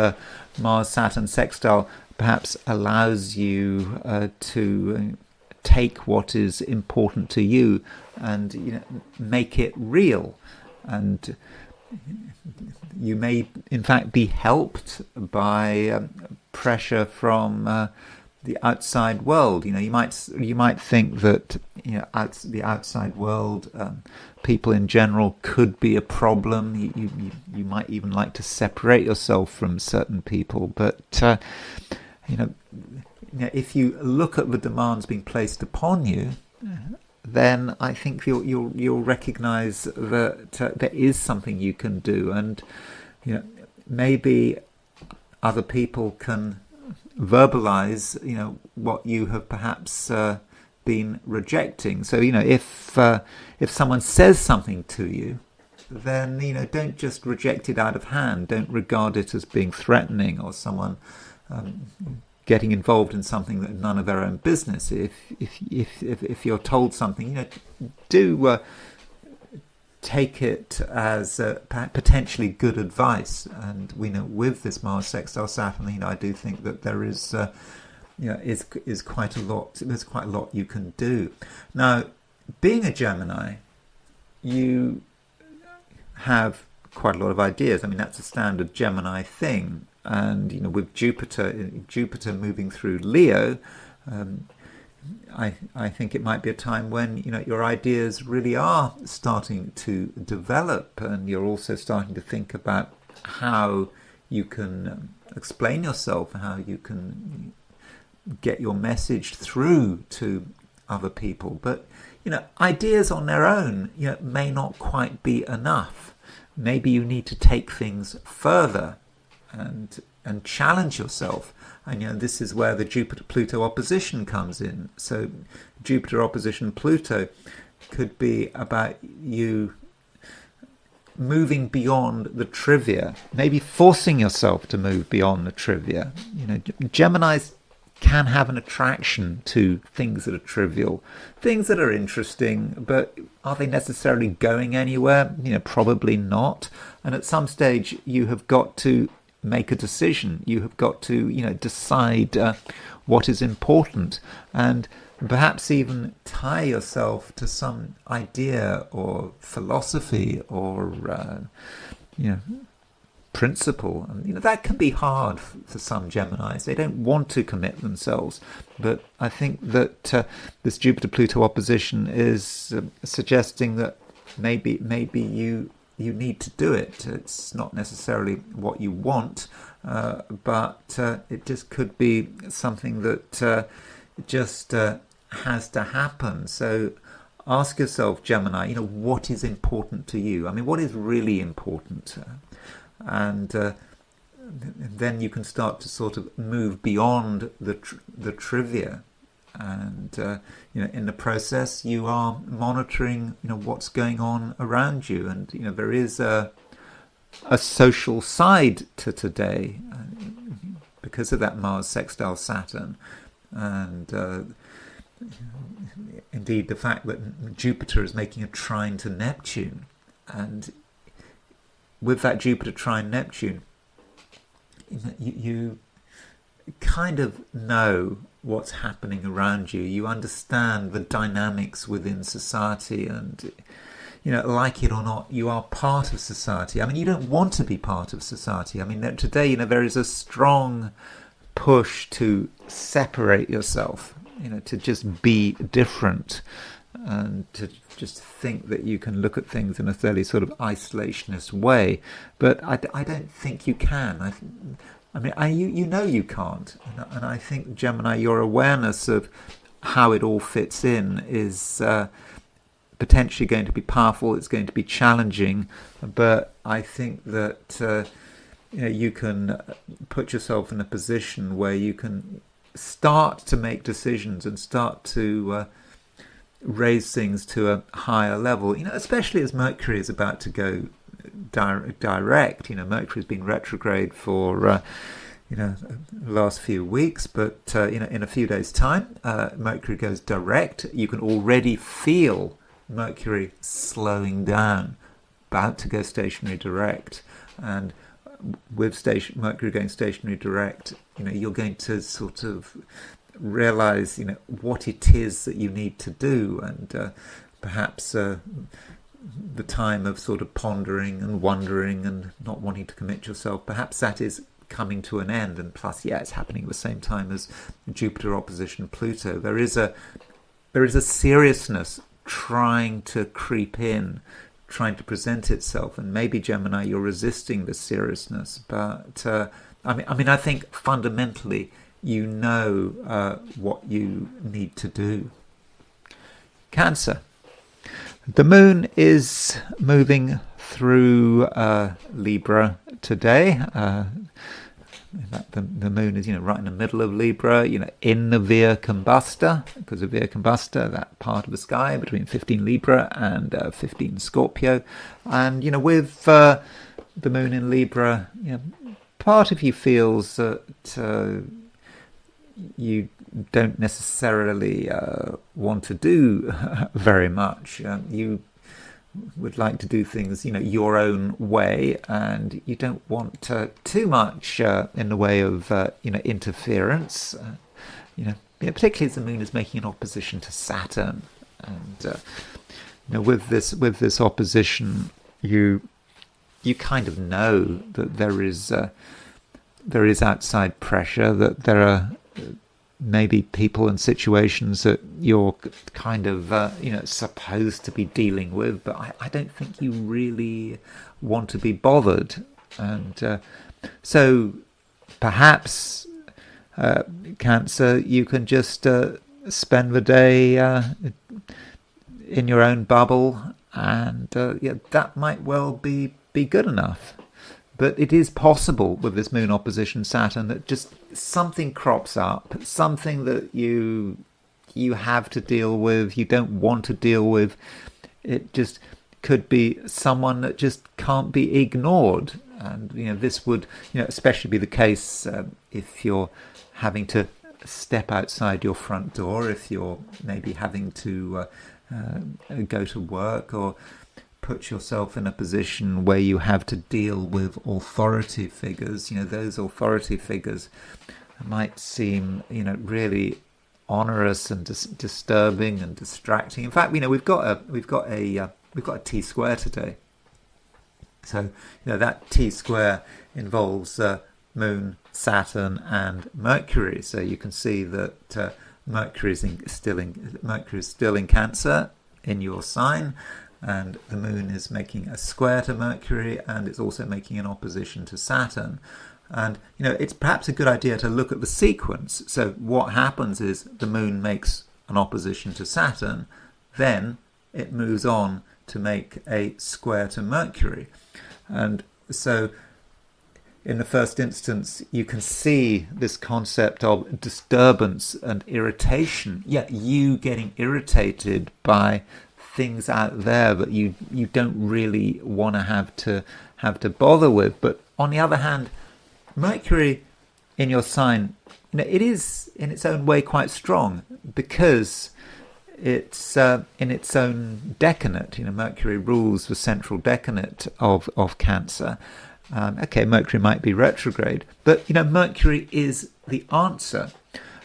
Mars-Saturn sextile perhaps allows you to take what is important to you and make it real. And you may in fact be helped by pressure from the outside world. You might think that the outside world, people in general, could be a problem. You might even like to separate yourself from certain people, but if you look at the demands being placed upon you, then I think you'll recognise that there is something you can do, and maybe other people can verbalise what you have perhaps been rejecting. So if someone says something to you, then don't just reject it out of hand. Don't regard it as being threatening or someone getting involved in something that none of their own business. If you're told something, do take it as potentially good advice. And with this Mars sextile Saturn, I do think that there is is quite a lot. There's quite a lot you can do. Now, being a Gemini, you have quite a lot of ideas. I mean, that's a standard Gemini thing. And with Jupiter moving through Leo, I think it might be a time when your ideas really are starting to develop, and you're also starting to think about how you can explain yourself, how you can get your message through to other people. But ideas on their own may not quite be enough. Maybe you need to take things further and challenge yourself. And this is where the Jupiter-Pluto opposition comes in. So Jupiter opposition Pluto could be about you moving beyond the trivia, maybe forcing yourself to move beyond the trivia. Geminis can have an attraction to things that are trivial, things that are interesting, but are they necessarily going anywhere? Probably not. And at some stage you have got to make a decision. You have got to decide what is important, and perhaps even tie yourself to some idea or philosophy or principle. And that can be hard for some Geminis. They don't want to commit themselves, but I think that this Jupiter-Pluto opposition is suggesting that maybe you need to do it. It's not necessarily what you want, but it just could be something that just has to happen. So ask yourself, Gemini, what is important to you? I mean, what is really important? And then you can start to sort of move beyond the trivia. And in the process, you are monitoring what's going on around you, and there is a social side to today because of that Mars sextile Saturn, and indeed the fact that Jupiter is making a trine to Neptune, and with that Jupiter trine Neptune, you kind of know what's happening around you. You understand the dynamics within society, and like it or not, you are part of society. I mean, you don't want to be part of society. I mean, today there is a strong push to separate yourself, to just be different, and to just think that you can look at things in a fairly sort of isolationist way. But I don't think you can. I mean, you can't. And I think, Gemini, your awareness of how it all fits in is potentially going to be powerful. It's going to be challenging. But I think that you can put yourself in a position where you can start to make decisions and start to raise things to a higher level, especially as Mercury is about to go direct. Mercury's been retrograde for the last few weeks, but in a few days' time, Mercury goes direct. You can already feel Mercury slowing down, about to go stationary direct, and with Mercury going stationary direct, you're going to sort of realize, what it is that you need to do, and perhaps the time of sort of pondering and wondering and not wanting to commit yourself, perhaps that is coming to an end. And plus, it's happening at the same time as Jupiter opposition Pluto. There is a seriousness trying to creep in, trying to present itself, and maybe Gemini, you're resisting the seriousness, but I think fundamentally you know what you need to do. Cancer. The moon is moving through Libra today. The moon is, right in the middle of Libra, in the Via Combusta, because of Via Combusta, that part of the sky between 15 Libra and 15 Scorpio. And, with the moon in Libra, part of you feels that you don't necessarily want to do very much. You would like to do things, your own way, and you don't want too much in the way of, interference. Particularly as the moon is making an opposition to Saturn, and with this opposition, you kind of know that there is outside pressure, that there are maybe people and situations that you're kind of supposed to be dealing with, but I don't think you really want to be bothered. And so perhaps Cancer, you can just spend the day in your own bubble, and that might well be good enough. But it is possible with this moon opposition Saturn that just something crops up, something that you have to deal with, you don't want to deal with. It just could be someone that just can't be ignored. And, this would, especially be the case if you're having to step outside your front door, if you're maybe having to go to work, or put yourself in a position where you have to deal with authority figures. Those authority figures might seem, really onerous and disturbing and distracting. In fact, we've got a T square today. So, that T square involves Moon, Saturn, and Mercury. So you can see that Mercury is still in Cancer in your sign. And the moon is making a square to Mercury, and it's also making an opposition to Saturn. And, it's perhaps a good idea to look at the sequence. So what happens is the moon makes an opposition to Saturn, then it moves on to make a square to Mercury. And so in the first instance, you can see this concept of disturbance and irritation. You getting irritated by things out there that you don't really want to have to bother with. But on the other hand, Mercury in your sign, it is in its own way quite strong, because it's in its own decanate. Mercury rules the central decanate of Cancer. Mercury might be retrograde, but Mercury is the answer.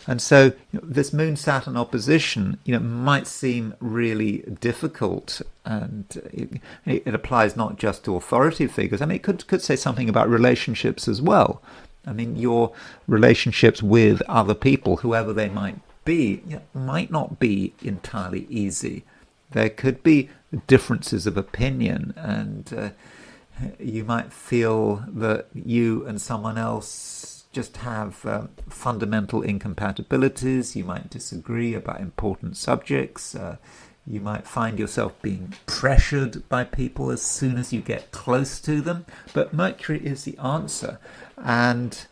And so this Moon-Saturn opposition, might seem really difficult, and it applies not just to authority figures. It could say something about relationships as well. Your relationships with other people, whoever they might be, might not be entirely easy. There could be differences of opinion, and you might feel that you and someone else just have fundamental incompatibilities. You might disagree about important subjects. You might find yourself being pressured by people as soon as you get close to them. But Mercury is the answer. And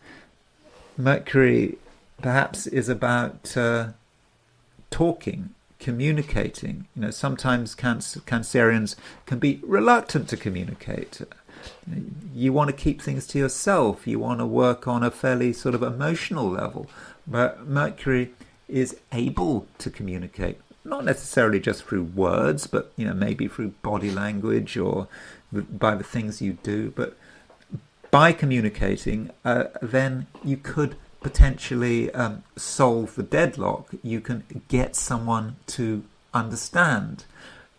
Mercury perhaps is about talking, communicating. Sometimes Cancerians can be reluctant to communicate. You want to keep things to yourself. You want to work on a fairly sort of emotional level. But Mercury is able to communicate, not necessarily just through words, but maybe through body language or by the things you do. But by communicating, then you could potentially solve the deadlock. You can get someone to understand,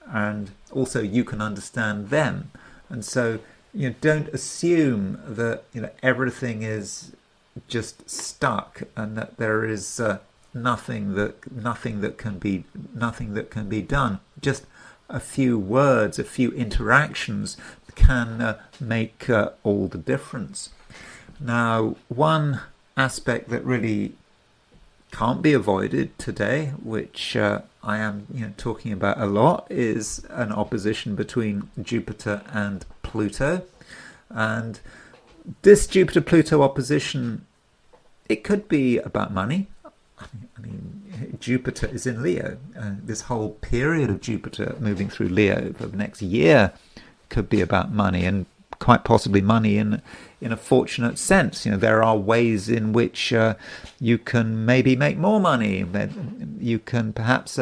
and also you can understand them. And so don't assume that everything is just stuck and that there is nothing that can be done. Just a few words, a few interactions can make all the difference. Now, one aspect that really can't be avoided today, which I am talking about a lot, is an opposition between Jupiter and Pluto. And this Jupiter-Pluto opposition, it could be about money. I mean, Jupiter is in Leo. This whole period of Jupiter moving through Leo for the next year could be about money, and quite possibly money in a fortunate sense. There are ways in which you can maybe make more money. You can perhaps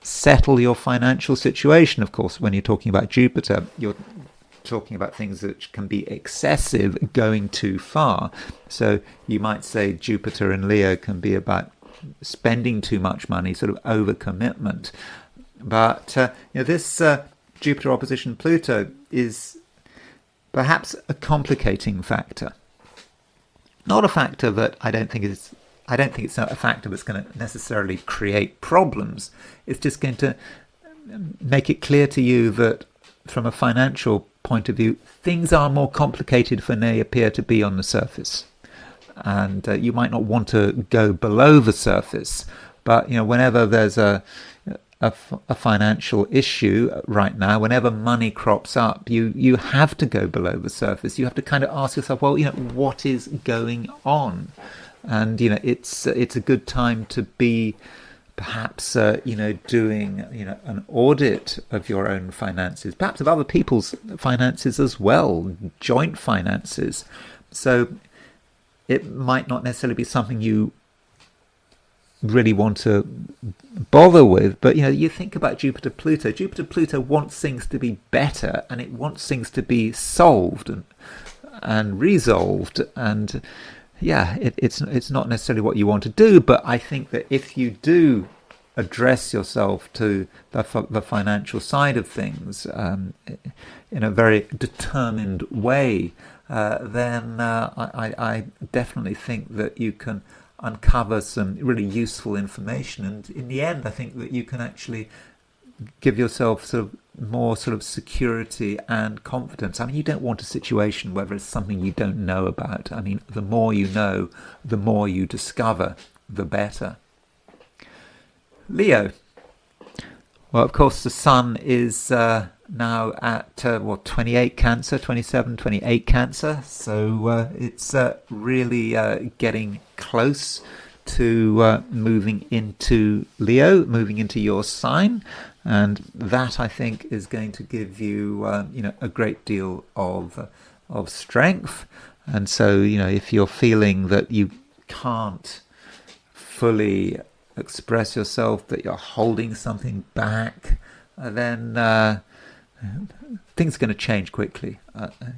settle your financial situation. Of course, when you're talking about Jupiter, you're talking about things that can be excessive, going too far. So you might say Jupiter in Leo can be about spending too much money, sort of overcommitment. But this Jupiter opposition Pluto is perhaps a complicating factor. Not a factor that I don't think it's a factor that's going to necessarily create problems. It's just going to make it clear to you that from a financial point of view, things are more complicated than they appear to be on the surface. And you might not want to go below the surface, but whenever there's a financial issue right now, whenever money crops up, you have to go below the surface. You have to kind of ask yourself, well, what is going on? And it's a good time to be perhaps doing an audit of your own finances, perhaps of other people's finances as well, joint finances. So it might not necessarily be something you really want to bother with, but you think about Jupiter-Pluto. Jupiter-Pluto wants things to be better, and it wants things to be solved and resolved, and it's not necessarily what you want to do. But I think that if you do address yourself to the financial side of things in a very determined way, then I definitely think that you can uncover some really useful information, and in the end I think that you can actually give yourself sort of more sort of security and confidence. I mean, you don't want a situation where it's something you don't know about. I mean, the more you know, the more you discover, the better. Leo. Well, of course, the Sun is now at 28 Cancer, 27, 28 Cancer. So it's really getting close to moving into Leo, moving into your sign. And that, I think, is going to give you, a great deal of strength. And so, if you're feeling that you can't fully express yourself, that you're holding something back, then things are going to change quickly,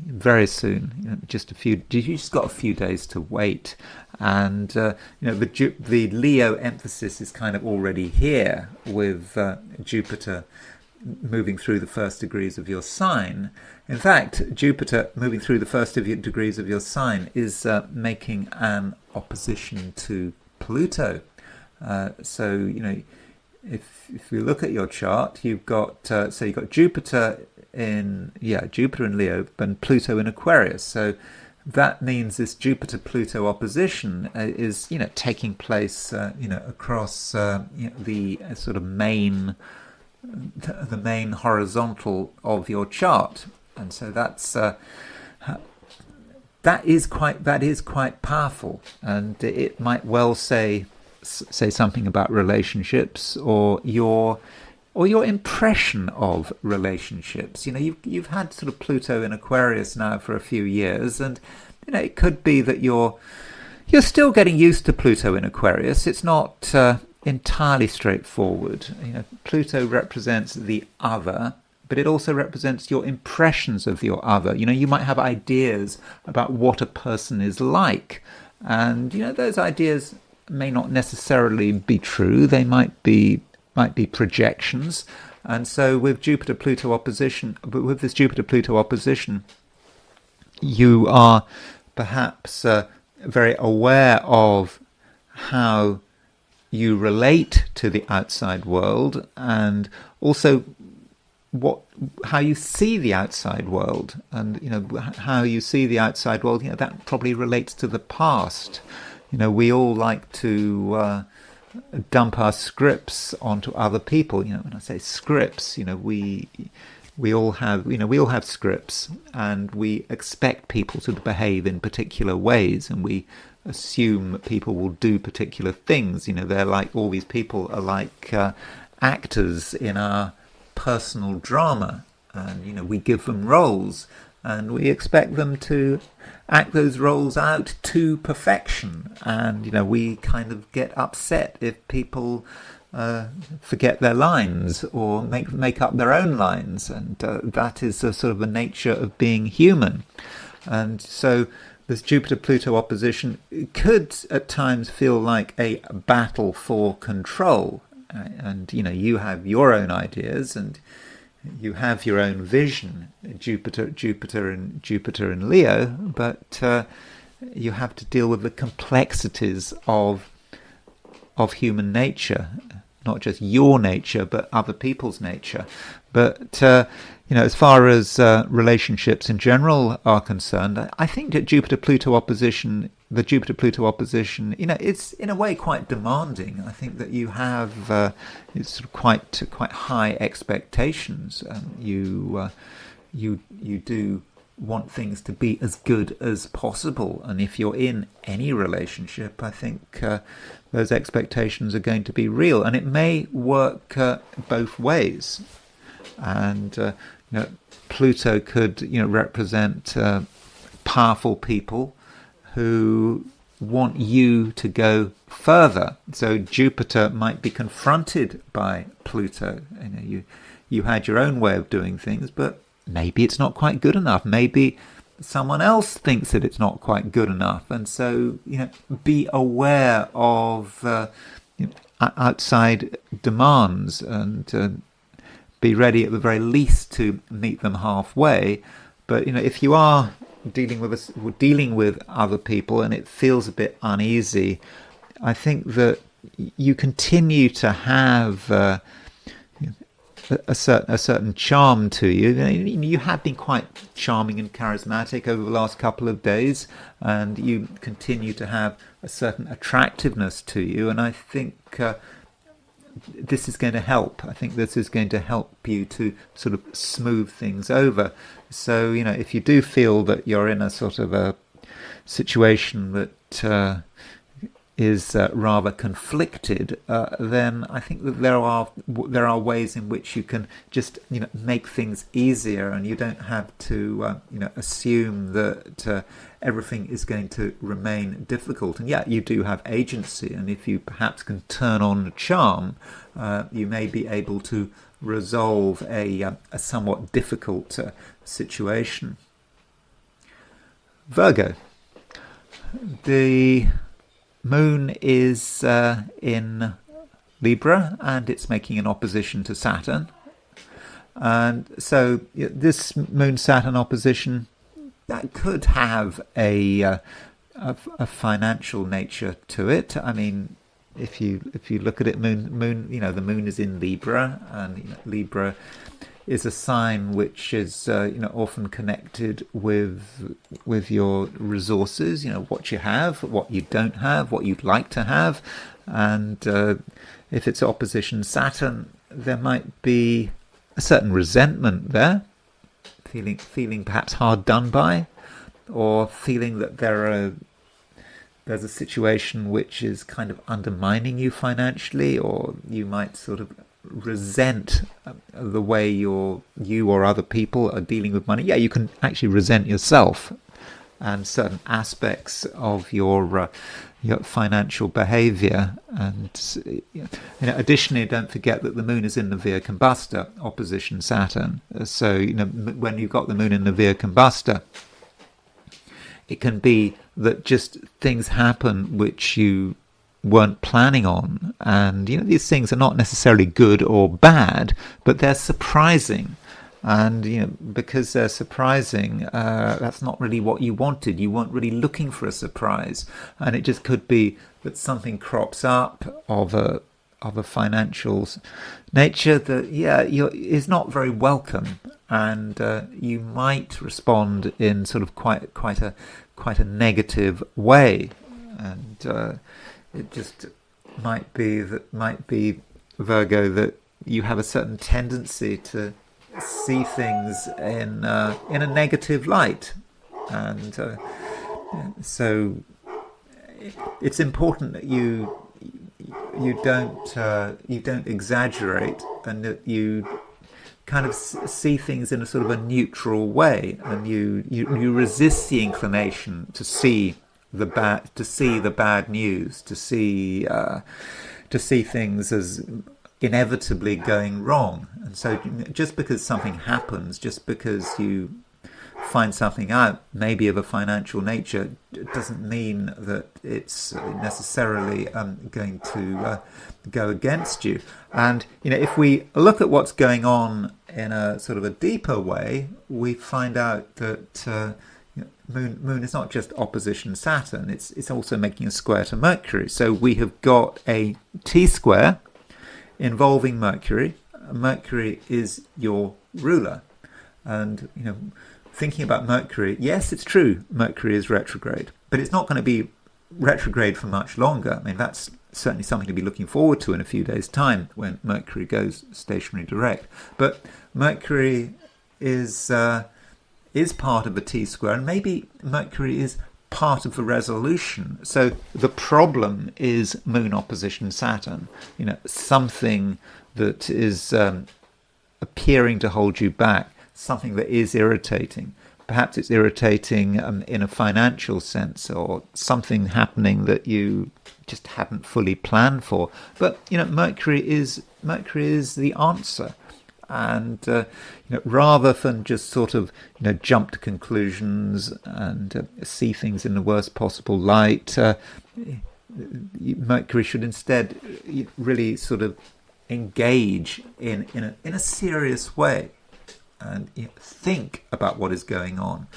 very soon. You just got a few days to wait, and the Leo emphasis is kind of already here with Jupiter moving through the first degrees of your sign. In fact, Jupiter moving through the first degrees of your sign is making an opposition to Pluto. So if you look at your chart, you've got Jupiter in Leo and Pluto in Aquarius. So that means this Jupiter-Pluto opposition is taking place across the sort of main the main horizontal of your chart, and so that is quite powerful, and it might well say something about relationships or your impression of relationships. You've had sort of Pluto in Aquarius now for a few years, and it could be that you're still getting used to Pluto in Aquarius. It's not entirely straightforward. Pluto represents the other, but it also represents your impressions of your other. You might have ideas about what a person is like, and those ideas may not necessarily be true. They might be projections. And so with Jupiter-Pluto opposition, you are perhaps very aware of how you relate to the outside world, and also how you see the outside world. And how you see the outside world, that probably relates to the past. We all like to dump our scripts onto other people. When I say scripts, we all have scripts, and we expect people to behave in particular ways, and we assume that people will do particular things. They're like, all these people are like actors in our personal drama, and we give them roles, and we expect them to act those roles out to perfection, and we kind of get upset if people forget their lines or make up their own lines, and that is a sort of a nature of being human. And so this Jupiter-Pluto opposition could at times feel like a battle for control, and you have your own ideas and you have your own vision, Jupiter in Leo, but you have to deal with the complexities of human nature, not just your nature, but other people's nature. But as far as relationships in general are concerned, I think that the Jupiter-Pluto opposition, it's in a way quite demanding. I think that you have it's quite high expectations. You do want things to be as good as possible, and if you're in any relationship, I think those expectations are going to be real, and it may work both ways. And Pluto could represent powerful people who want you to go further. So Jupiter might be confronted by Pluto. You had your own way of doing things, but maybe it's not quite good enough. Maybe someone else thinks that it's not quite good enough. And so, be aware of outside demands, and be ready at the very least to meet them halfway. But, if you are dealing with other people and it feels a bit uneasy, I think that you continue to have a certain charm to you. You have been quite charming and charismatic over the last couple of days, and you continue to have a certain attractiveness to you, and I think this is going to help. I think this is going to help you to sort of smooth things over. So, if you do feel that you're in a sort of a situation that is rather conflicted, then I think that there are ways in which you can just make things easier, and you don't have to assume that everything is going to remain difficult. And you do have agency, and if you perhaps can turn on the charm, you may be able to resolve a somewhat difficult situation. Virgo. The Moon is in Libra, and it's making an opposition to Saturn. And so this Moon-Saturn opposition, that could have a financial nature to it. I mean, if you look at it, moon, the Moon is in Libra, and Libra is a sign which is often connected with your resources, what you have, what you don't have, what you'd like to have. And if it's opposition Saturn, there might be a certain resentment there, feeling perhaps hard done by, or feeling that there's a situation which is kind of undermining you financially, or you might sort of resent the way you or other people are dealing with money. Yeah, you can actually resent yourself and certain aspects of your financial behavior. And additionally, don't forget that the moon is in the Via Combusta, opposition Saturn. So when you've got the moon in the Via Combusta, it can be that just things happen which you weren't planning on, and these things are not necessarily good or bad, but they're surprising. And because they're surprising, that's not really what you wanted. You weren't really looking for a surprise, and it just could be that something crops up of a financial nature that is not very welcome, and you might respond in sort of quite a negative way, and it just might be Virgo, that you have a certain tendency to see things in a negative light, and so it's important that you don't exaggerate, and that you kind of see things in a sort of a neutral way, and you resist the inclination to see the bad news, to see things as inevitably going wrong. And so just because something happens, just because you find something out, maybe of a financial nature, doesn't mean that it's necessarily going to go against you. And if we look at what's going on in a sort of a deeper way, we find out that Moon is not just opposition Saturn, it's also making a square to Mercury. So we have got a T-square involving Mercury. Mercury is your ruler. And, thinking about Mercury, yes, it's true, Mercury is retrograde, but it's not going to be retrograde for much longer. I mean, that's certainly something to be looking forward to in a few days' time, when Mercury goes stationary direct. But Mercury is part of the T-square, and maybe Mercury is part of the resolution. So the problem is Moon opposition Saturn, something that is appearing to hold you back, something that is irritating. Perhaps it's irritating in a financial sense, or something happening that you just hadn't fully planned for. But Mercury is the answer. And rather than just sort of jump to conclusions and see things in the worst possible light, Mercury should instead really sort of engage in a serious way, and think about what is going on.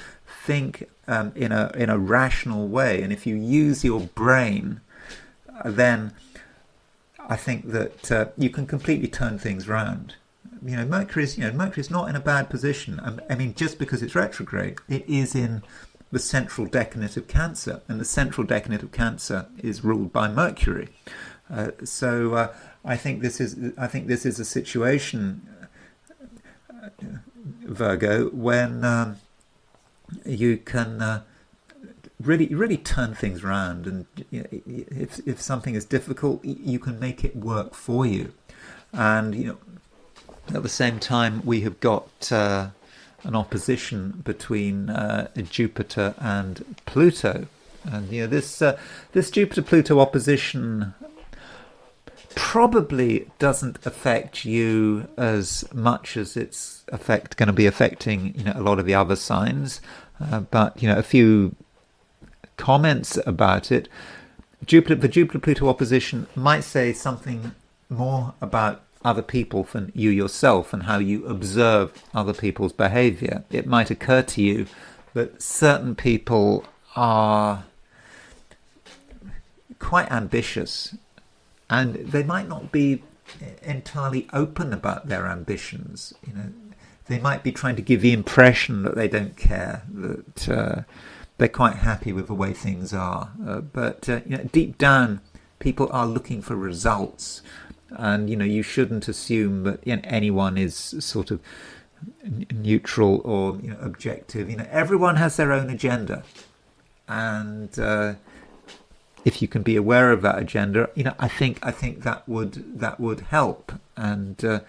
Think in a rational way, and if you use your brain, then I think that you can completely turn things around. Mercury's not in a bad position. I mean, just because it's retrograde, it is in the central decanate of Cancer, and the central decanate of Cancer is ruled by Mercury. So I think this is a situation, Virgo, when you can really turn things around, and if something is difficult, you can make it work for you. And at the same time, we have got an opposition between Jupiter and Pluto, and this Jupiter-Pluto opposition probably doesn't affect you as much as it's going to be affecting a lot of the other signs. But a few comments about it. The Jupiter-Pluto opposition might say something more about other people than you yourself, and how you observe other people's behavior. It might occur to you that certain people are quite ambitious, and they might not be entirely open about their ambitions. They might be trying to give the impression that they don't care, that they're quite happy with the way things are. But deep down, people are looking for results. and you shouldn't assume that anyone is sort of neutral or objective. Everyone has their own agenda, and if you can be aware of that agenda, I think that would help. And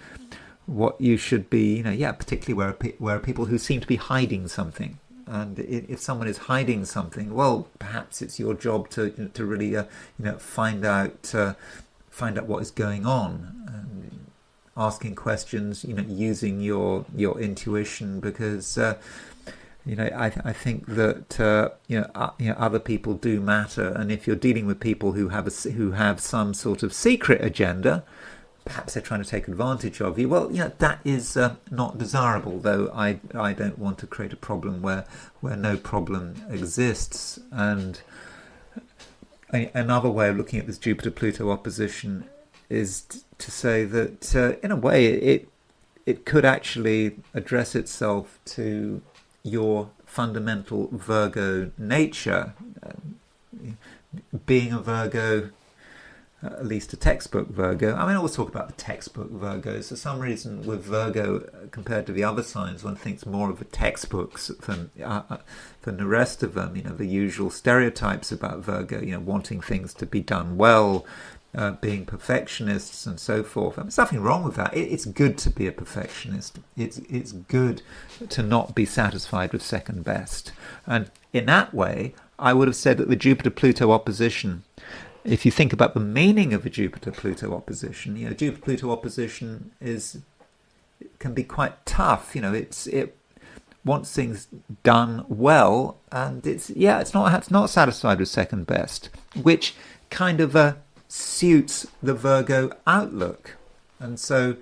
what you should be, particularly where people who seem to be hiding something. And if someone is hiding something, well, perhaps it's your job to really find out what is going on, asking questions, using your intuition, because I think that other people do matter, and if you're dealing with people who have some sort of secret agenda, perhaps they're trying to take advantage of you. Well, that is not desirable, though I don't want to create a problem where no problem exists. And another way of looking at this Jupiter-Pluto opposition is to say that, in a way, it could actually address itself to your fundamental Virgo nature. Being a Virgo, at least a textbook Virgo. I always talk about the textbook Virgos. For some reason, with Virgo, compared to the other signs, one thinks more of the textbooks than the rest of them. The usual stereotypes about Virgo, wanting things to be done well, being perfectionists and so forth. There's nothing wrong with that. It's good to be a perfectionist. It's good to not be satisfied with second best. And in that way, I would have said that the Jupiter-Pluto opposition, if you think about the meaning of a Jupiter-Pluto opposition, Jupiter-Pluto opposition can be quite tough. It wants things done well, and it's not satisfied with second best, which kind of suits the Virgo outlook. And so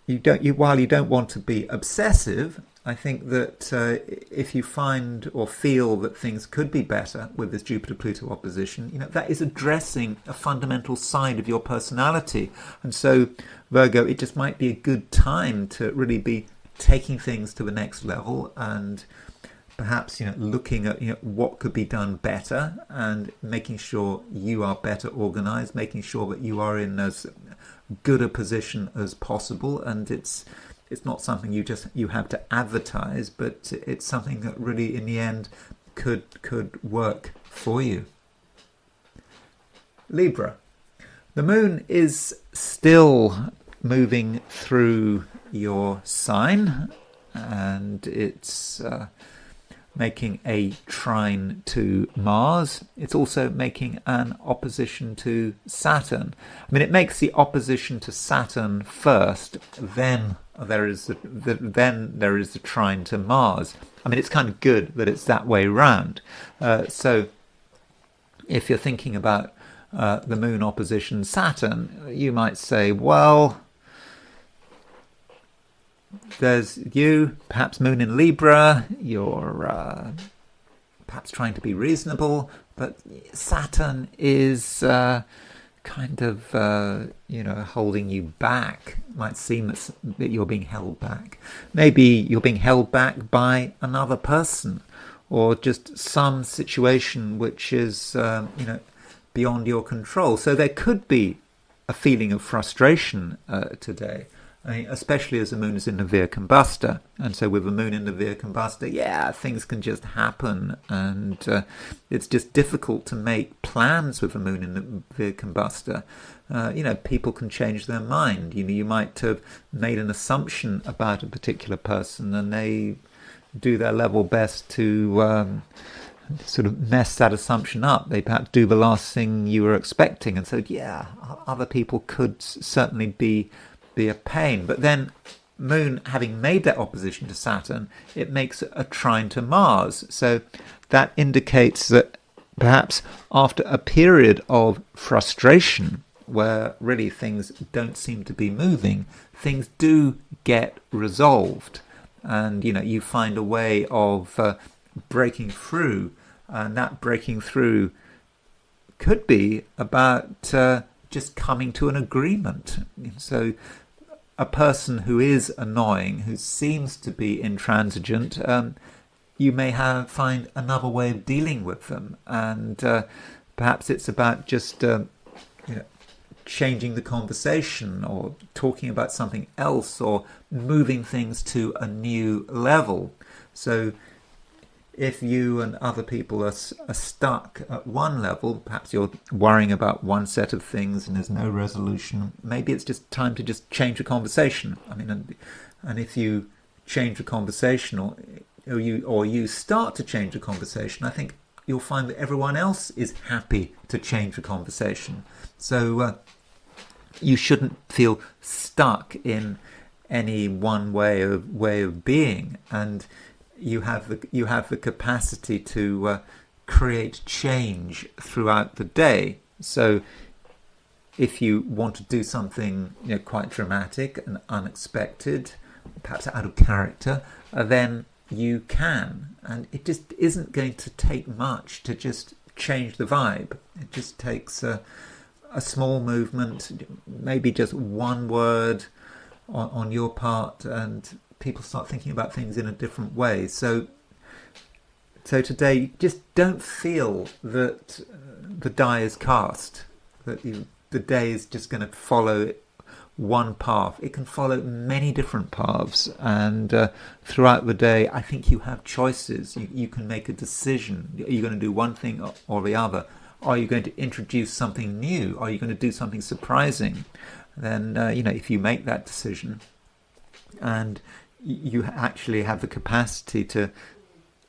while you don't want to be obsessive, I think that if you find or feel that things could be better with this Jupiter-Pluto opposition, that is addressing a fundamental side of your personality. And so, Virgo, it just might be a good time to really be taking things to the next level, and perhaps looking at what could be done better, and making sure you are better organized, making sure that you are in as good a position as possible. And it's not something you have to advertise, but it's something that really in the end could work for you. Libra. The moon is still moving through your sign, and it's making a trine to Mars. It's also making an opposition to Saturn. It makes the opposition to Saturn first, then there is the trine to Mars. It's kind of good that it's that way round. So if you're thinking about the moon opposition Saturn, you might say, well, there's you, perhaps moon in Libra, you're perhaps trying to be reasonable, but Saturn is kind of holding you back. It might seem that you're being held back. Maybe you're being held back by another person, or just some situation which is beyond your control. So there could be a feeling of frustration today. Especially as the moon is in the Via Combustor. And so with the moon in the Via Combustor, things can just happen. And it's just difficult to make plans with the moon in the Via Combustor. People can change their mind. You might have made an assumption about a particular person, and they do their level best to sort of mess that assumption up. They perhaps do the last thing you were expecting. And so, other people could certainly be a pain. But then moon, having made that opposition to Saturn, it makes a trine to Mars. So that indicates that perhaps after a period of frustration where really things don't seem to be moving, things do get resolved, and you find a way of breaking through. And that breaking through could be about just coming to an agreement. So a person who is annoying, who seems to be intransigent, you may find another way of dealing with them. And perhaps it's about just changing the conversation or talking about something else or moving things to a new level. So if you and other people are stuck at one level, perhaps you're worrying about one set of things and there's no resolution, maybe it's just time to just change the conversation. I mean, and if you change the conversation or you start to change the conversation, I think you'll find that everyone else is happy to change the conversation. So you shouldn't feel stuck in any one way of being, and you have the capacity to create change throughout the day. So if you want to do something quite dramatic and unexpected, perhaps out of character, then you can. And it just isn't going to take much to just change the vibe. It just takes a small movement, maybe just one word on your part, and people start thinking about things in a different way. So today, just don't feel that the die is cast, that the day is just going to follow one path. It can follow many different paths, and throughout the day, I think you have choices. You can make a decision. Are you going to do one thing or the other? Are you going to introduce something new? Are you going to do something surprising? Then, if you make that decision and you actually have the capacity to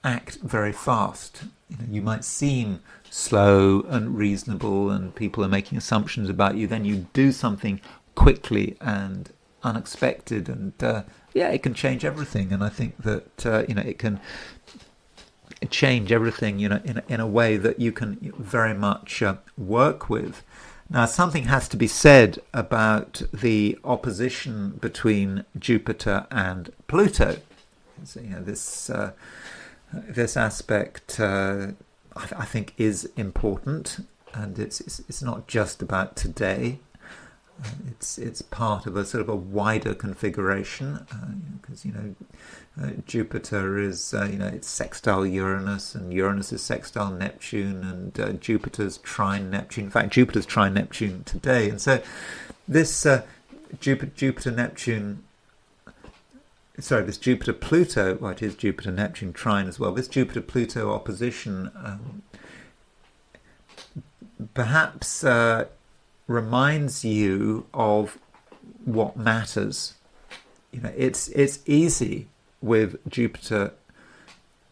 act very fast. You might seem slow and reasonable and people are making assumptions about you. Then you do something quickly and unexpected, and it can change everything. And I think that it can change everything in a way that you can very much work with. Now, something has to be said about the opposition between Jupiter and Pluto. So, this aspect, I think, is important, and it's not just about today. It's part of a sort of a wider configuration, because Jupiter is it's sextile Uranus, and Uranus is sextile Neptune, and Jupiter's trine Neptune. In fact, Jupiter's trine Neptune today, and so this Jupiter-Neptune. Sorry, this Jupiter-Pluto. Well, it is Jupiter-Neptune trine as well. This Jupiter-Pluto opposition, perhaps. Reminds you of what matters. It's easy with Jupiter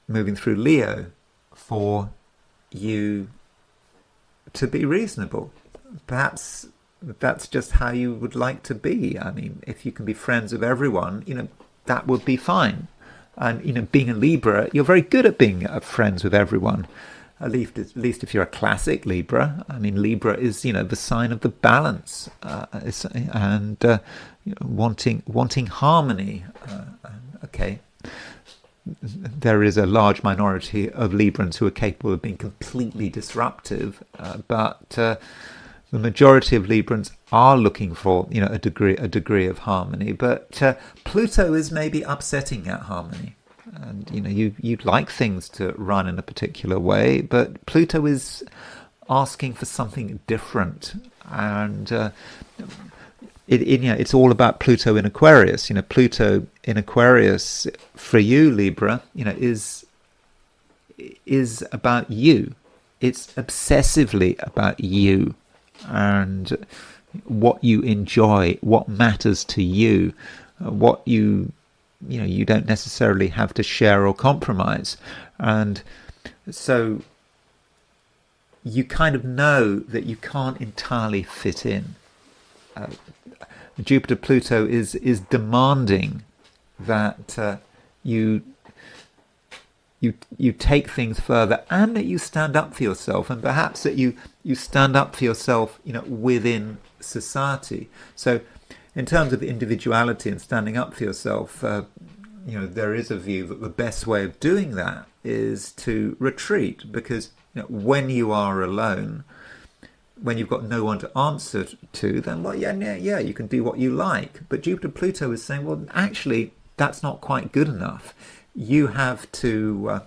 moving through Leo for you to be reasonable. Perhaps that's just how you would like to be. I mean, if you can be friends with everyone, that would be fine. And being a Libra, you're very good at being friends with everyone. At least if you're a classic Libra. I mean, Libra is, the sign of the balance, and wanting harmony. Okay, there is a large minority of Librans who are capable of being completely disruptive, but the majority of Librans are looking for, a degree of harmony. But Pluto is maybe upsetting that harmony. And you'd like things to run in a particular way, but Pluto is asking for something different, and it's all about Pluto in Aquarius. Pluto in Aquarius for you, Libra, is about you. It's obsessively about you and what you enjoy, what matters to you, what you don't necessarily have to share or compromise. And so you kind of know that you can't entirely fit in. Jupiter-Pluto is demanding that you take things further, and that you stand up for yourself, and perhaps that you stand up for yourself, within society. So in terms of individuality and standing up for yourself, there is a view that the best way of doing that is to retreat, because when you are alone, when you've got no one to answer to, then you can do what you like. But Jupiter-Pluto is saying, well, actually, that's not quite good enough. You have to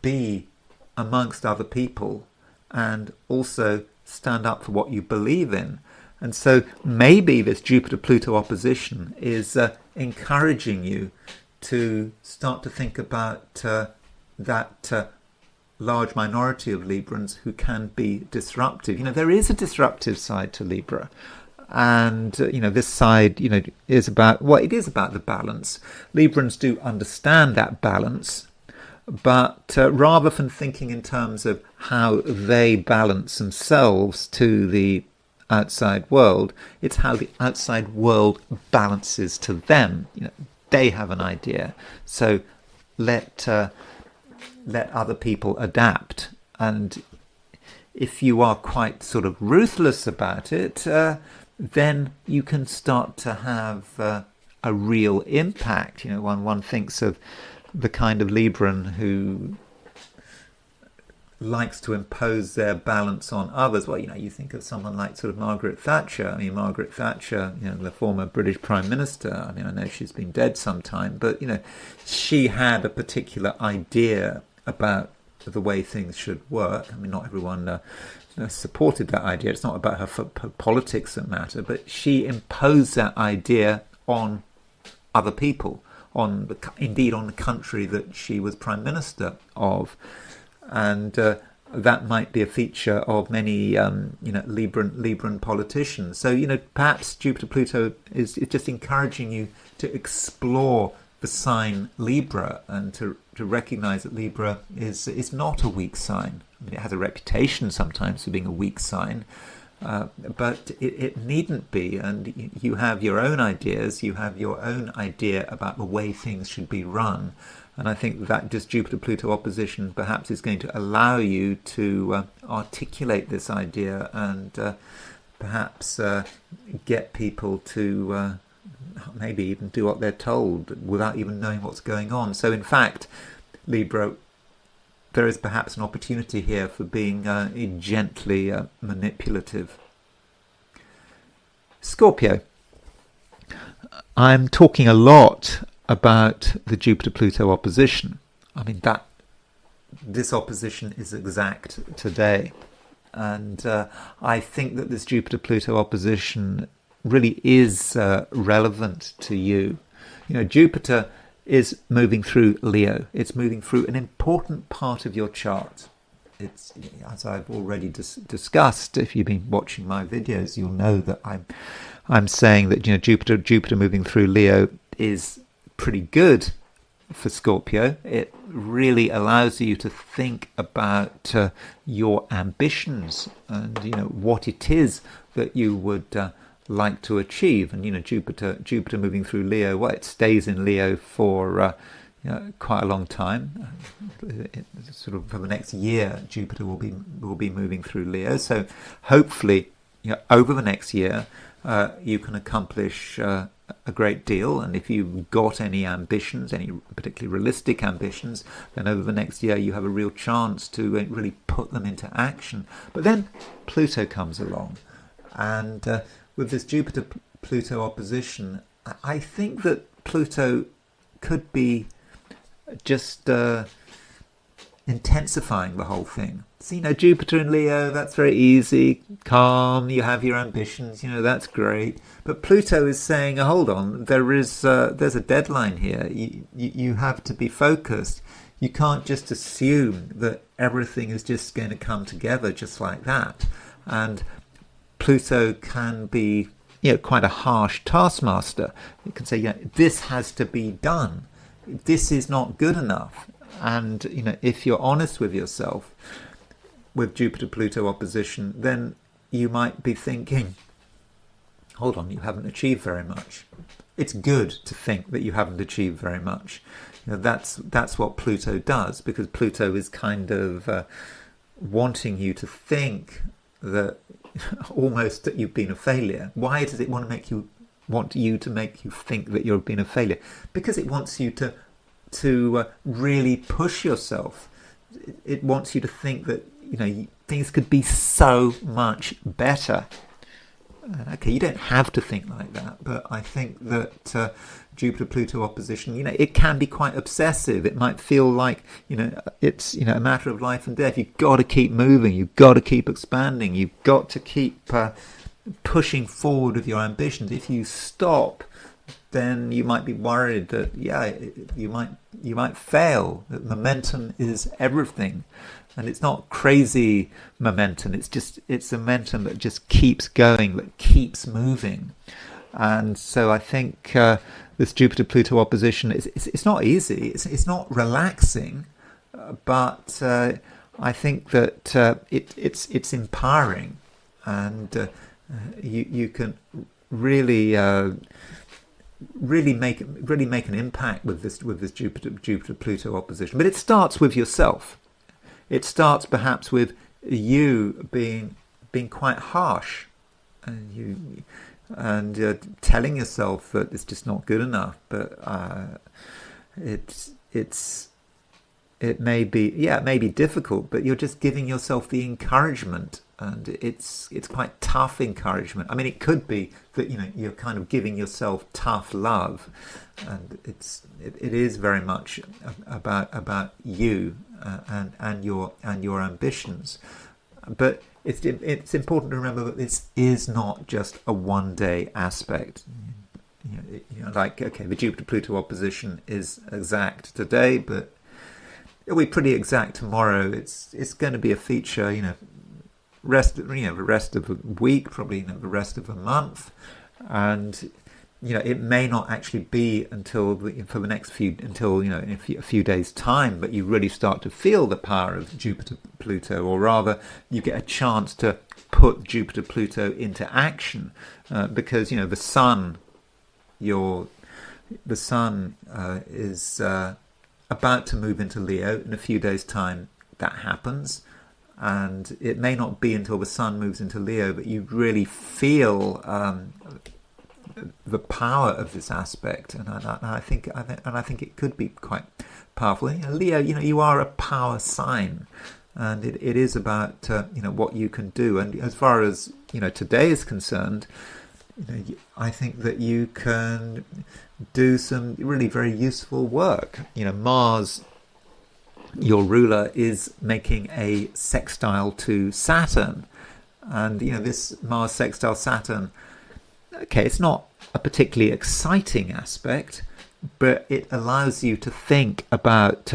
be amongst other people, and also stand up for what you believe in. And so maybe this Jupiter-Pluto opposition is encouraging you to start to think about that large minority of Librans who can be disruptive. There is a disruptive side to Libra. And, this side, is about, it is about the balance. Librans do understand that balance, but rather than thinking in terms of how they balance themselves to the outside world, it's how the outside world balances to them. They have an idea. So let other people adapt. And if you are quite sort of ruthless about it, then you can start to have a real impact. One thinks of the kind of Libran who likes to impose their balance on others. Well, you think of someone like sort of Margaret Thatcher. Margaret Thatcher, the former British Prime Minister. I know she's been dead some time, but, she had a particular idea about the way things should work. Not everyone supported that idea. It's not about her politics that matter, but she imposed that idea on other people, indeed on the country that she was Prime Minister of. And that might be a feature of many Libran politicians. So perhaps Jupiter-Pluto is just encouraging you to explore the sign Libra and to recognize that Libra is not a weak sign. It has a reputation sometimes for being a weak sign, but it needn't be. And you have your own ideas, you have your own idea about the way things should be run. And I think that just Jupiter-Pluto opposition perhaps is going to allow you to articulate this idea and perhaps get people to maybe even do what they're told without even knowing what's going on. So in fact, Libra, there is perhaps an opportunity here for being gently manipulative. Scorpio. I'm talking a lot about the Jupiter-Pluto opposition. This opposition is exact today. And I think that this Jupiter-Pluto opposition really is relevant to you. Jupiter is moving through Leo. It's moving through an important part of your chart. It's, as I've already discussed, if you've been watching my videos, you'll know that I'm saying that Jupiter moving through Leo is pretty good for Scorpio. It really allows you to think about your ambitions and what it is that you would like to achieve. And Jupiter moving through Leo, it stays in Leo for quite a long time. Sort of for the next year, Jupiter will be moving through Leo. So hopefully, over the next year, you can accomplish a great deal. And if you've got any ambitions, any particularly realistic ambitions, then over the next year you have a real chance to really put them into action. But then Pluto comes along, and with this Jupiter-Pluto opposition, I think that Pluto could be just intensifying the whole thing. So, Jupiter in Leo, that's very easy, calm, you have your ambitions, that's great. But Pluto is saying, hold on, there's a deadline here. You have to be focused. You can't just assume that everything is just going to come together just like that. And Pluto can be, quite a harsh taskmaster. It can say, this has to be done. This is not good enough. And, if you're honest with yourself, with Jupiter-Pluto opposition, then you might be thinking, hold on, you haven't achieved very much. It's good to think that you haven't achieved very much. That's what Pluto does, because Pluto is kind of wanting you to think that almost that you've been a failure. Why does it want you to make you think that you've been a failure? Because it wants you to really push yourself. It wants you to think that things could be so much better. Okay, you don't have to think like that, but I think that Jupiter-Pluto opposition, it can be quite obsessive. It might feel like, it's, a matter of life and death. You've got to keep moving. You've got to keep expanding. You've got to keep pushing forward with your ambitions. If you stop, then you might be worried that, you might fail. That momentum is everything. And it's not crazy momentum. It's a momentum that just keeps going, that keeps moving. And so I think this Jupiter-Pluto opposition, it's not easy. It's not relaxing, but I think that it's empowering, and you can really make an impact with this Jupiter-Pluto opposition. But it starts with yourself. It starts perhaps with you being quite harsh, and telling yourself that it's just not good enough. But it may be difficult, but you're just giving yourself the encouragement, and it's quite tough encouragement. I mean, it could be that you're kind of giving yourself tough love, and it is very much about you and your ambitions. But it's important to remember that this is not just a one-day aspect. The Jupiter-Pluto opposition is exact today, but it'll be pretty exact tomorrow. It's going to be a feature, the rest of the week, probably the rest of the month, and it may not actually be until in a few days' time, but you really start to feel the power of Jupiter-Pluto, or rather, you get a chance to put Jupiter-Pluto into action, because the Sun, is about to move into Leo. In a few days' time, that happens, and it may not be until the Sun moves into Leo that you really feel the power of this aspect, and I think it could be quite powerful. Leo, you are a power sign, and it is about what you can do. And as far as today is concerned, I think that you can do some really very useful work. Mars, your ruler, is making a sextile to Saturn, and this Mars sextile Saturn, okay, it's not a particularly exciting aspect, but it allows you to think about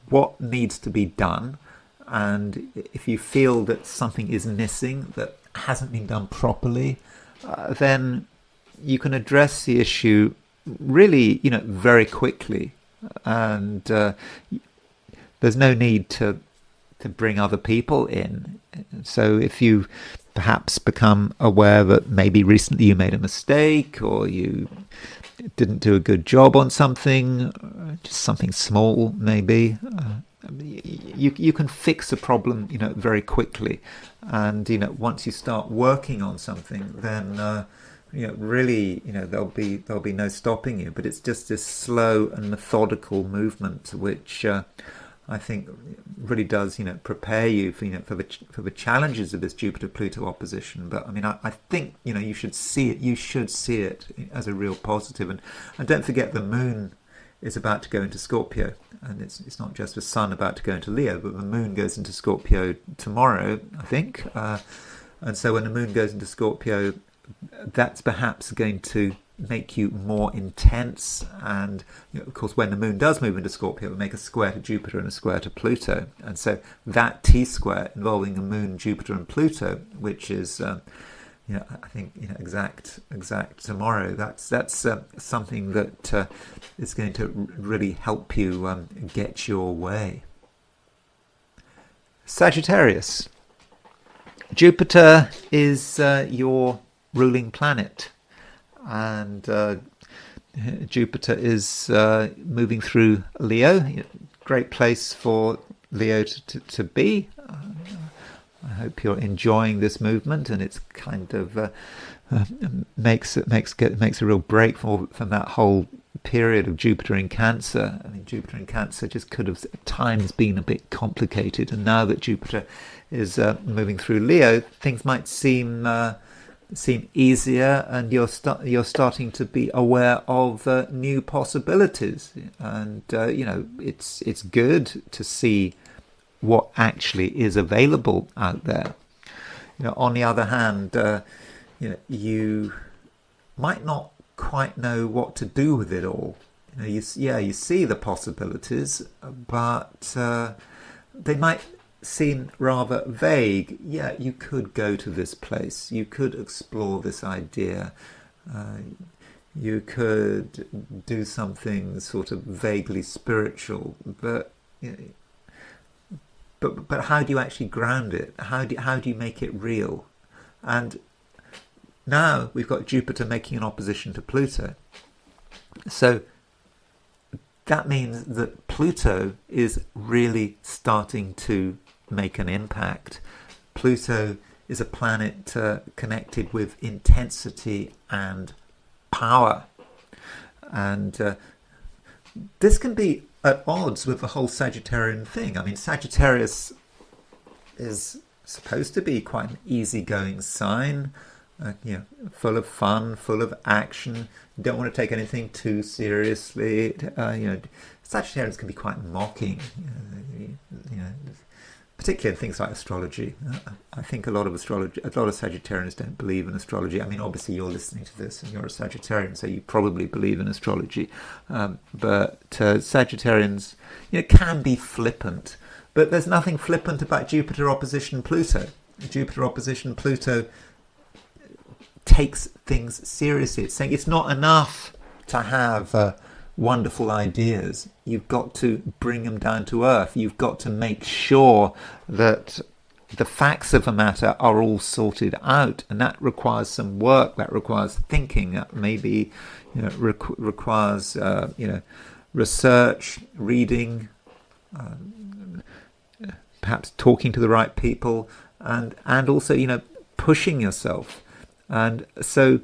what needs to be done, and if you feel that something is missing, that hasn't been done properly, then you can address the issue really very quickly, and there's no need to bring other people in. So if you perhaps become aware that maybe recently you made a mistake, or you didn't do a good job on something, just something small maybe, you can fix a problem very quickly. And once you start working on something, then really there'll be no stopping you. But it's just this slow and methodical movement which I think really does prepare you for the challenges of this Jupiter-Pluto opposition. But I mean, I think you should see it as a real positive. And don't forget, the Moon is about to go into Scorpio, and it's not just the Sun about to go into Leo, but the Moon goes into Scorpio tomorrow, I think. And so when the Moon goes into Scorpio, that's perhaps going to make you more intense. And of course, when the Moon does move into Scorpio, it will make a square to Jupiter and a square to Pluto, and so that T-square involving the Moon, Jupiter and Pluto, which is I think exact tomorrow, that's something that is going to really help you get your way. Sagittarius. Jupiter is your ruling planet, and Jupiter is moving through Leo. Great place for Leo to be. I hope you're enjoying this movement, and it's kind of makes a real break from that whole period of Jupiter in Cancer. I mean, Jupiter in Cancer just could have at times been a bit complicated, and now that Jupiter is moving through Leo, things might seem seem easier, and you're starting to be aware of new possibilities. And it's good to see what actually is available out there. On the other hand, you might not quite know what to do with it all. You see the possibilities, but they might seem rather vague. Yeah, you could go to this place. You could explore this idea. You could do something sort of vaguely spiritual, but how do you actually ground it? How do you make it real? And now we've got Jupiter making an opposition to Pluto. So that means that Pluto is really starting to make an impact. Pluto is a planet connected with intensity and power. And this can be at odds with the whole Sagittarian thing. I mean, Sagittarius is supposed to be quite an easygoing sign, full of fun, full of action. You don't want to take anything too seriously. Sagittarians can be quite mocking, particularly in things like astrology. I think a lot of Sagittarians don't believe in astrology. I mean, obviously you're listening to this and you're a Sagittarian, so you probably believe in astrology. But Sagittarians, can be flippant. But there's nothing flippant about Jupiter opposition Pluto. Jupiter opposition Pluto takes things seriously. It's saying it's not enough to have wonderful ideas. You've got to bring them down to earth. You've got to make sure that the facts of the matter are all sorted out, and that requires some work. That requires thinking. That maybe requires research, reading, perhaps talking to the right people, and also pushing yourself. And so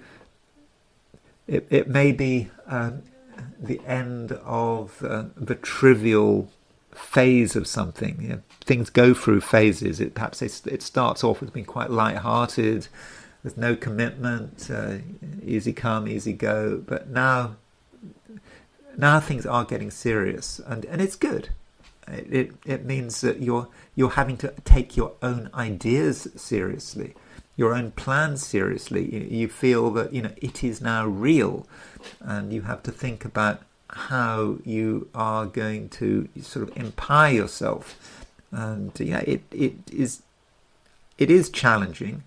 it may be the end of the trivial phase of something. Things go through phases. It starts off with being quite light-hearted, there's no commitment, easy come, easy go. But now things are getting serious, and it's good. It means that you're having to take your own ideas seriously, your own plans seriously. You feel that it is now real, and you have to think about how you are going to sort of empower yourself. And it is challenging,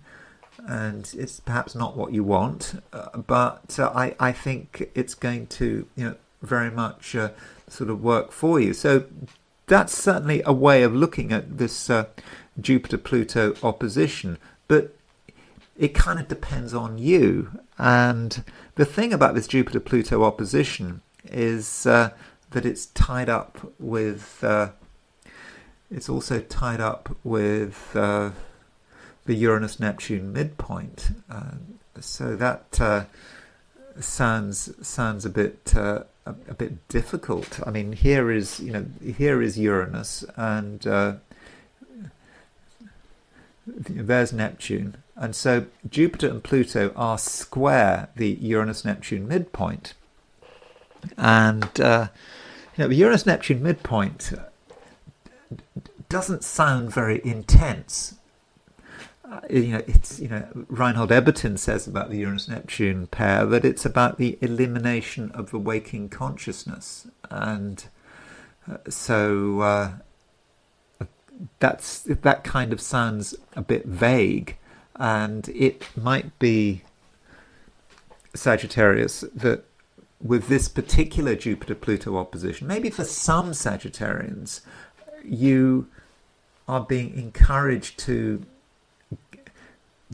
and it's perhaps not what you want, but I think it's going to very much sort of work for you. So that's certainly a way of looking at this Jupiter-Pluto opposition, but it kind of depends on you. And the thing about this Jupiter-Pluto opposition is that it's tied up with it's also tied up with the Uranus-Neptune midpoint. So that sounds a bit difficult. I mean, here is Uranus, and there's Neptune, and so Jupiter and Pluto are square the Uranus-Neptune midpoint, and the Uranus-Neptune midpoint doesn't sound very intense. Reinhold Eberton says about the Uranus-Neptune pair that it's about the elimination of the waking consciousness, and so that kind of sounds a bit vague, and it might be, Sagittarius, that with this particular Jupiter-Pluto opposition, maybe for some Sagittarians, you are being encouraged to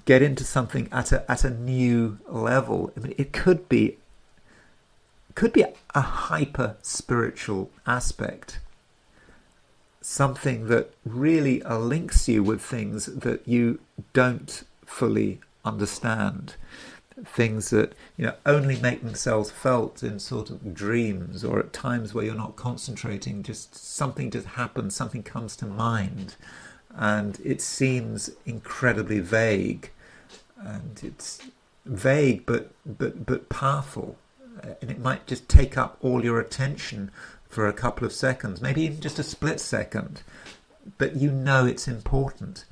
get into something at a new level. I mean, it could be a hyper spiritual aspect, something that really links you with things that you don't fully understand, things that only make themselves felt in sort of dreams, or at times where you're not concentrating, just something just happens, something comes to mind, and it seems incredibly vague, and it's vague but powerful, and it might just take up all your attention for a couple of seconds, maybe even just a split second, but you know it's important.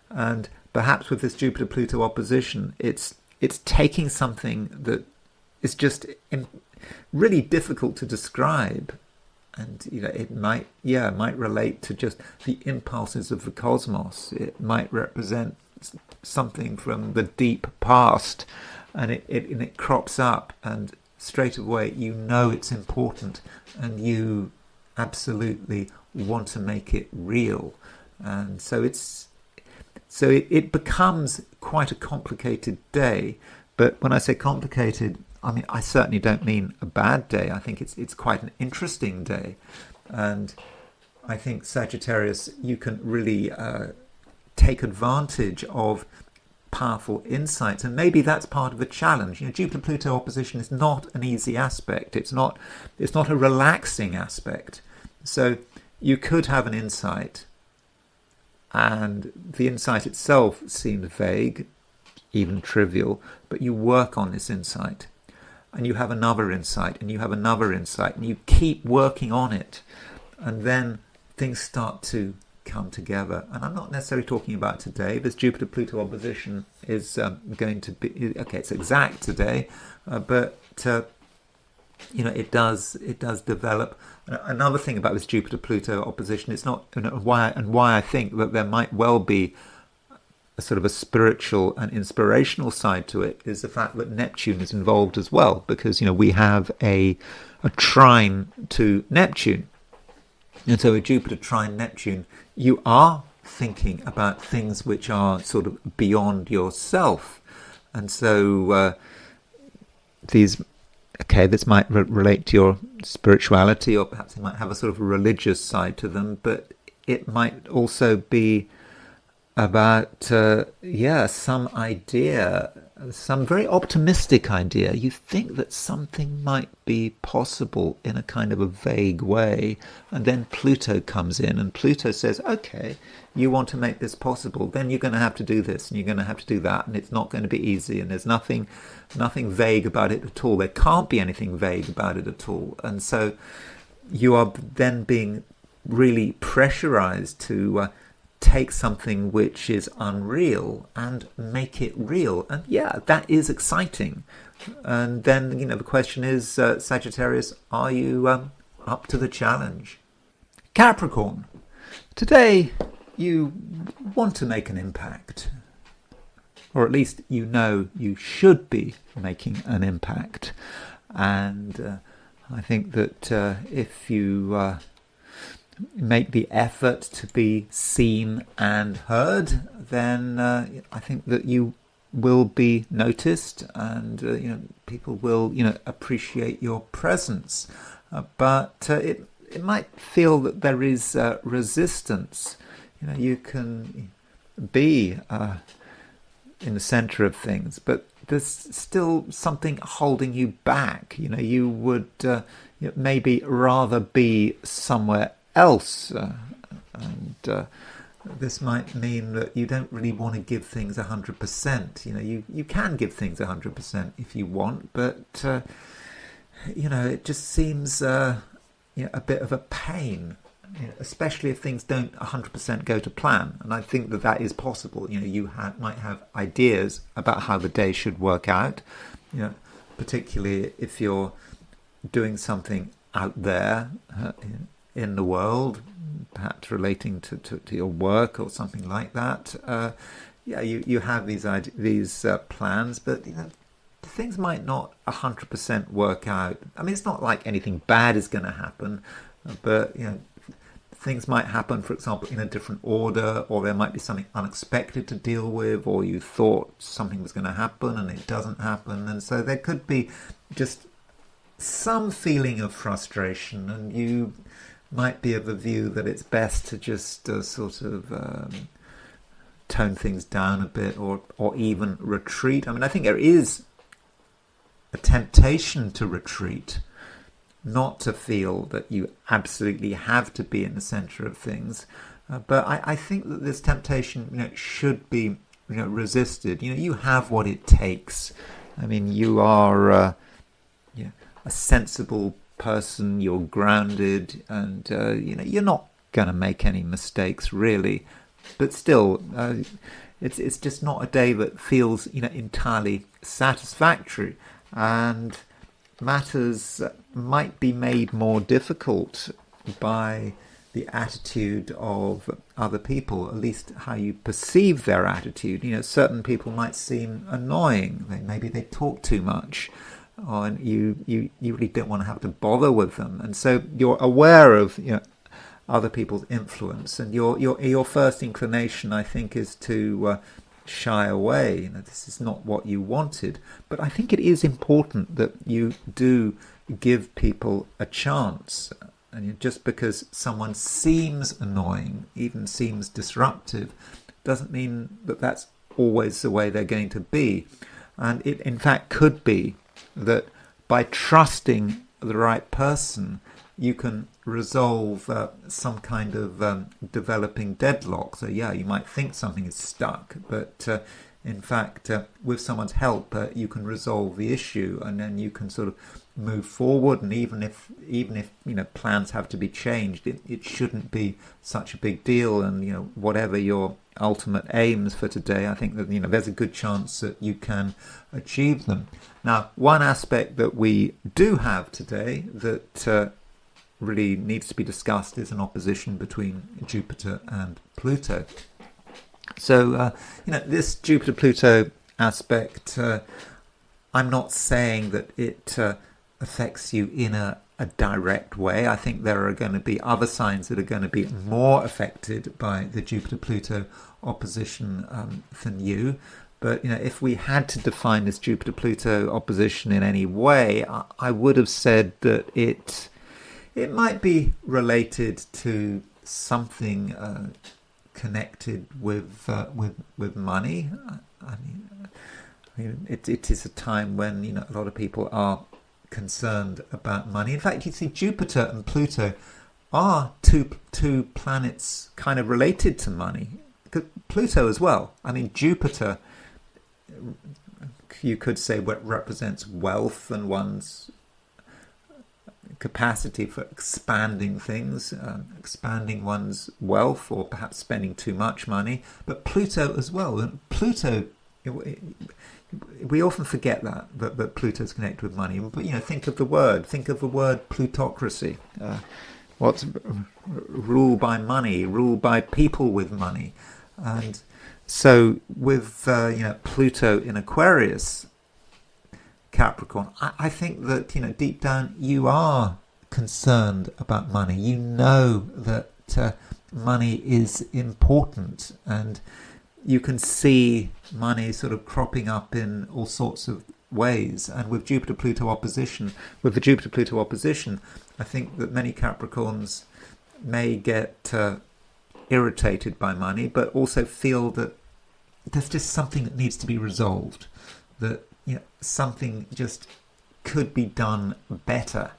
And perhaps with this Jupiter-Pluto opposition, it's taking something that is just really difficult to describe, and it might relate to just the impulses of the cosmos. It might represent something from the deep past, and it crops up, and straight away you know it's important, and you absolutely want to make it real. And so it becomes quite a complicated day. But when I say complicated, I mean, I certainly don't mean a bad day. I think it's quite an interesting day. And I think Sagittarius, you can really take advantage of powerful insights, and maybe that's part of the challenge. Jupiter-Pluto opposition is not an easy aspect. It's not a relaxing aspect. So you could have an insight, and the insight itself seems vague, even trivial, but you work on this insight, and you have another insight, and you have another insight, and you keep working on it, and then things start to come together. And I'm not necessarily talking about today. This Jupiter-Pluto opposition is going to be, okay, it's exact today, but it does develop. Another thing about this Jupiter-Pluto opposition, it's not, why I think that there might well be a sort of a spiritual and inspirational side to it, is the fact that Neptune is involved as well, because we have a trine to Neptune. And so with Jupiter trine Neptune, you are thinking about things which are sort of beyond yourself. And so this might relate to your spirituality, or perhaps it might have a sort of religious side to them, but it might also be about, some idea, some very optimistic idea. You think that something might be possible in a kind of a vague way, and then Pluto comes in, and Pluto says, okay, you want to make this possible, then you're going to have to do this, and you're going to have to do that, and it's not going to be easy, and there's nothing vague about it at all. There can't be anything vague about it at all. And so you are then being really pressurized to take something which is unreal and make it real. And that is exciting. And then, the question is, Sagittarius, are you up to the challenge? Capricorn, today you want to make an impact, or at least you should be making an impact. And I think that if you make the effort to be seen and heard, then I think that you will be noticed, and people will appreciate your presence. But it might feel that there is resistance. You can be in the center of things, but there's still something holding you back. You would maybe rather be somewhere else, and this might mean that you don't really want to give things 100%. You can give things 100% if you want, but it just seems a bit of a pain, especially if things don't 100% go to plan. And I think that is possible. You might have ideas about how the day should work out, particularly if you're doing something out there in the world, perhaps relating to your work or something like that. You have these plans, but things might not 100% work out. I mean, it's not like anything bad is going to happen, but things might happen, for example, in a different order, or there might be something unexpected to deal with, or you thought something was going to happen and it doesn't happen, and so there could be just some feeling of frustration, and you might be of the view that it's best to just sort of tone things down a bit, or even retreat. I mean, I think there is a temptation to retreat, not to feel that you absolutely have to be in the center of things. But I think that this temptation should be resisted. You have what it takes. I mean, you are a sensible person. You're grounded, and you're not going to make any mistakes, really. But still, it's just not a day that feels entirely satisfactory, and matters might be made more difficult by the attitude of other people, at least how you perceive their attitude. Certain people might seem annoying. Maybe they talk too much, and you really don't want to have to bother with them. And so you're aware of other people's influence, and your first inclination, I think, is to shy away. This is not what you wanted. But I think it is important that you do give people a chance. And just because someone seems annoying, even seems disruptive, doesn't mean that that's always the way they're going to be. And it, in fact, could be that by trusting the right person, you can resolve some kind of developing deadlock. So, you might think something is stuck, but in fact, with someone's help, you can resolve the issue, and then you can sort of move forward. And even if plans have to be changed, it shouldn't be such a big deal. And whatever your ultimate aims for today, I think that there's a good chance that you can achieve them. Now, one aspect that we do have today that really needs to be discussed is an opposition between Jupiter and Pluto. So, this Jupiter-Pluto aspect, I'm not saying that it affects you in a direct way. I think there are going to be other signs that are going to be more affected by the Jupiter-Pluto opposition than you. But, if we had to define this Jupiter-Pluto opposition in any way, I would have said that it might be related to something connected with money. I mean, it is a time when a lot of people are concerned about money. In fact, you see, Jupiter and Pluto are two planets kind of related to money. Pluto as well. I mean, Jupiter, you could say, represents wealth and one's capacity for expanding things, expanding one's wealth, or perhaps spending too much money. But Pluto as well. And Pluto, we often forget that Pluto's connected with money. But think of the word plutocracy. What's rule by money, rule by people with money. And so with Pluto in Aquarius, Capricorn, I think that deep down you are concerned about money. You know that money is important, and you can see money sort of cropping up in all sorts of ways. And with the Jupiter-Pluto opposition, I think that many Capricorns may get irritated by money, but also feel that there's just something that needs to be resolved, that something just could be done better.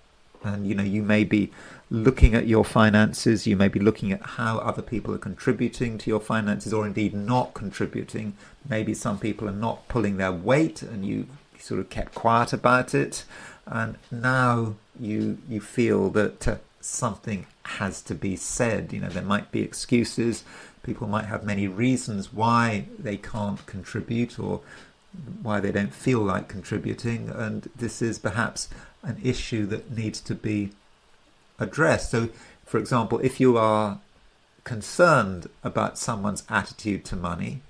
And you may be looking at your finances, you may be looking at how other people are contributing to your finances, or indeed not contributing. Maybe some people are not pulling their weight, and you sort of kept quiet about it, and now you feel that something has to be said. There might be excuses. People might have many reasons why they can't contribute, or why they don't feel like contributing, and this is perhaps an issue that needs to be addressed. So, for example, if you are concerned about someone's attitude to money,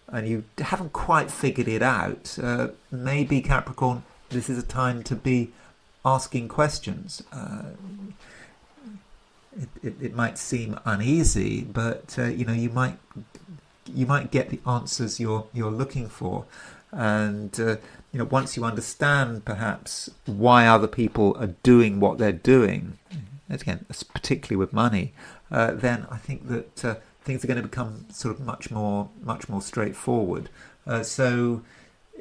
and you haven't quite figured it out, maybe, Capricorn, this is a time to be asking questions. It might seem uneasy, but you might get the answers you're looking for. And once you understand perhaps why other people are doing what they're doing, again, particularly with money, then I think that things are going to become sort of much more straightforward. So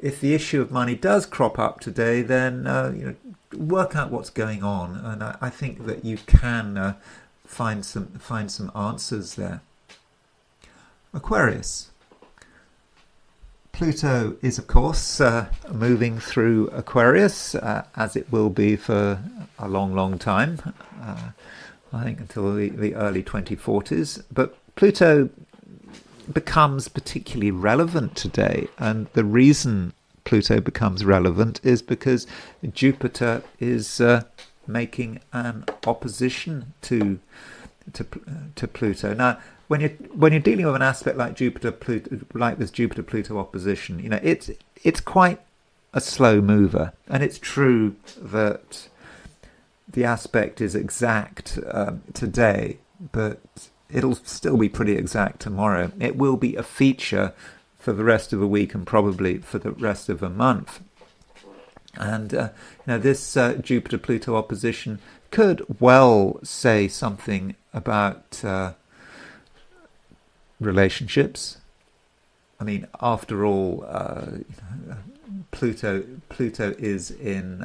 if the issue of money does crop up today, then work out what's going on, and I think that you can find some answers there. Aquarius. Pluto is, of course, moving through Aquarius, as it will be for a long, long time, I think until the early 2040s. But Pluto becomes particularly relevant today, and the reason Pluto becomes relevant is because Jupiter is making an opposition to Pluto. Now, when you're dealing with an aspect like Jupiter-Pluto, like this Jupiter-Pluto opposition, it's quite a slow mover, and it's true that the aspect is exact today, but it'll still be pretty exact tomorrow. It will be a feature for the rest of the week and probably for the rest of the month. And this Jupiter-Pluto opposition could well say something about relationships. I mean, after all, Pluto is in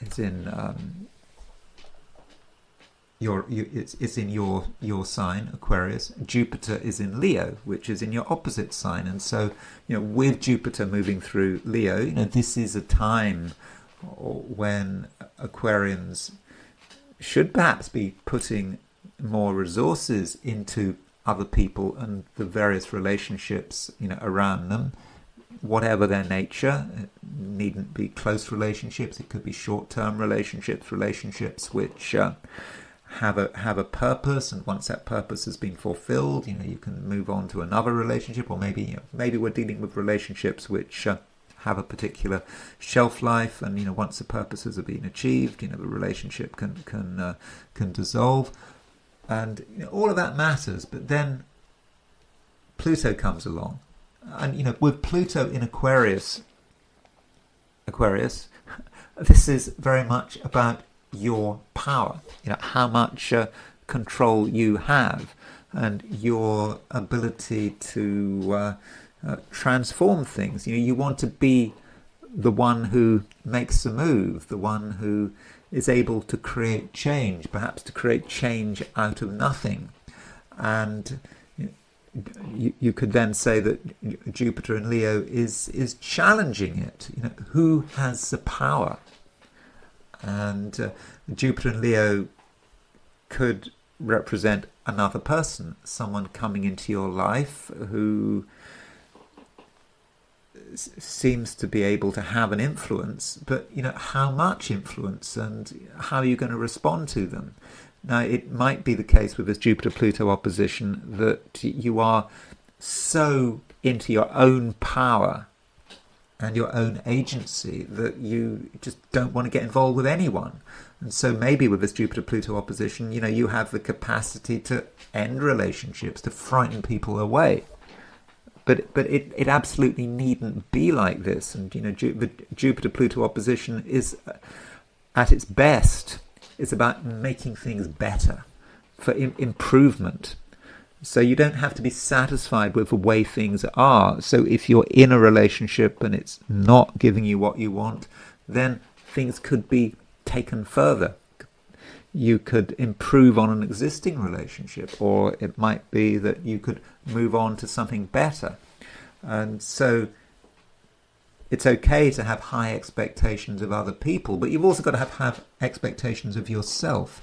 it's in your sign, Aquarius. Jupiter is in Leo, which is in your opposite sign, and so with Jupiter moving through Leo, this is a time when Aquarians should perhaps be putting more resources into other people and the various relationships around them, whatever their nature. It needn't be close relationships. It could be short-term relationships which have a purpose, and once that purpose has been fulfilled, you can move on to another relationship, or maybe we're dealing with relationships which have a particular shelf life, and once the purposes have been achieved, the relationship can dissolve, and all of that matters. But then Pluto comes along, and with Pluto in Aquarius, this is very much about your power, how much control you have, and your ability to transform things. You want to be the one who makes the move, the one who is able to create change, perhaps to create change out of nothing. And you could then say that Jupiter in Leo is challenging it. Who has the power? And Jupiter in Leo could represent another person, someone coming into your life who seems to be able to have an influence, but how much influence, and how are you going to respond to them? Now, it might be the case with this Jupiter-Pluto opposition that you are so into your own power and your own agency that you just don't want to get involved with anyone. And so maybe with this Jupiter-Pluto opposition, you have the capacity to end relationships, to frighten people away. But it absolutely needn't be like this. And the Jupiter-Pluto opposition is, at its best, is about making things better, for improvement. So you don't have to be satisfied with the way things are. So if you're in a relationship and it's not giving you what you want, then things could be taken further. You could improve on an existing relationship, or it might be that you could move on to something better. And so it's okay to have high expectations of other people, but you've also got to have expectations of yourself.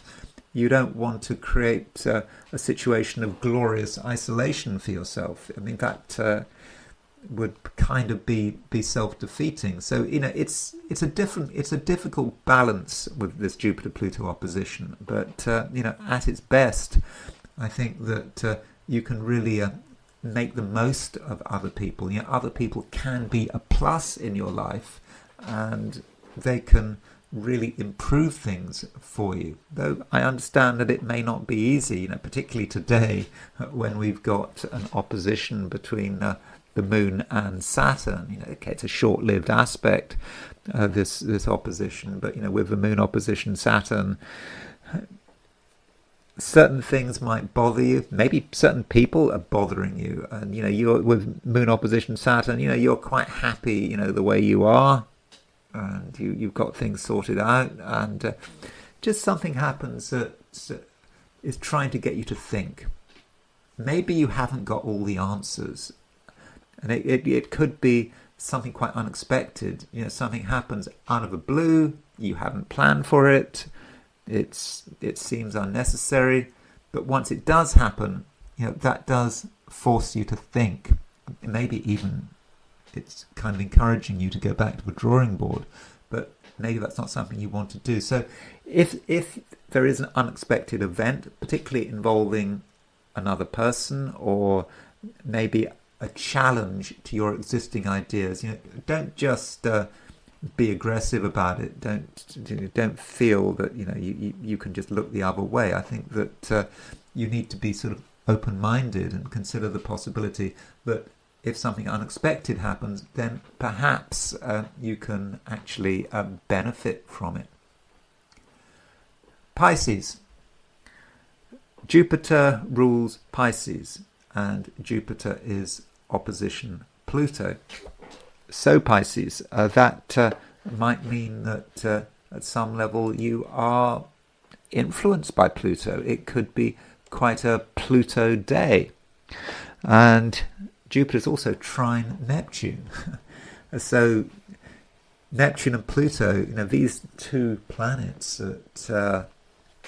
You don't want to create a situation of glorious isolation for yourself. I mean, that would kind of be self-defeating. So it's a difficult balance with this Jupiter-Pluto opposition. But at its best, I think that you can really make the most of other people. Other people can be a plus in your life, and they can really improve things for you. Though I understand that it may not be easy, particularly today when we've got an opposition between the Moon and Saturn. Okay, it's a short-lived aspect, this opposition, but with the Moon opposition Saturn, certain things might bother you. Maybe certain people are bothering you, and you're with Moon opposition Saturn. You're quite happy, the way you are, and you've got things sorted out, and just something happens that is trying to get you to think. Maybe you haven't got all the answers, And it could be something quite unexpected. Something happens out of the blue, you haven't planned for it, it seems unnecessary, but once it does happen, that does force you to think. Maybe even it's kind of encouraging you to go back to the drawing board, but maybe that's not something you want to do. So if there is an unexpected event, particularly involving another person or maybe a challenge to your existing ideas, don't just be aggressive about it. Don't feel that you can just look the other way. I think that you need to be sort of open-minded and consider the possibility that if something unexpected happens, then perhaps you can actually benefit from it. Pisces. Jupiter rules Pisces, and Jupiter is opposition Pluto. So Pisces, that might mean that at some level you are influenced by Pluto. It could be quite a Pluto day. And Jupiter is also trine Neptune. So Neptune and Pluto, these two planets that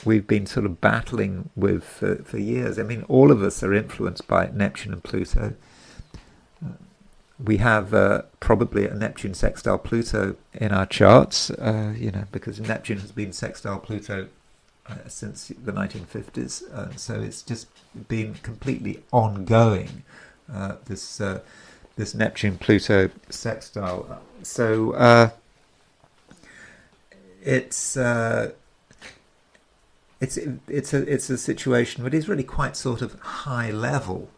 we've been sort of battling with for years. I mean, all of us are influenced by Neptune and Pluto. We have probably a Neptune sextile Pluto in our charts, because Neptune has been sextile Pluto since the 1950s. So it's just been completely ongoing, this Neptune-Pluto sextile. So it's a situation that is really quite sort of high level,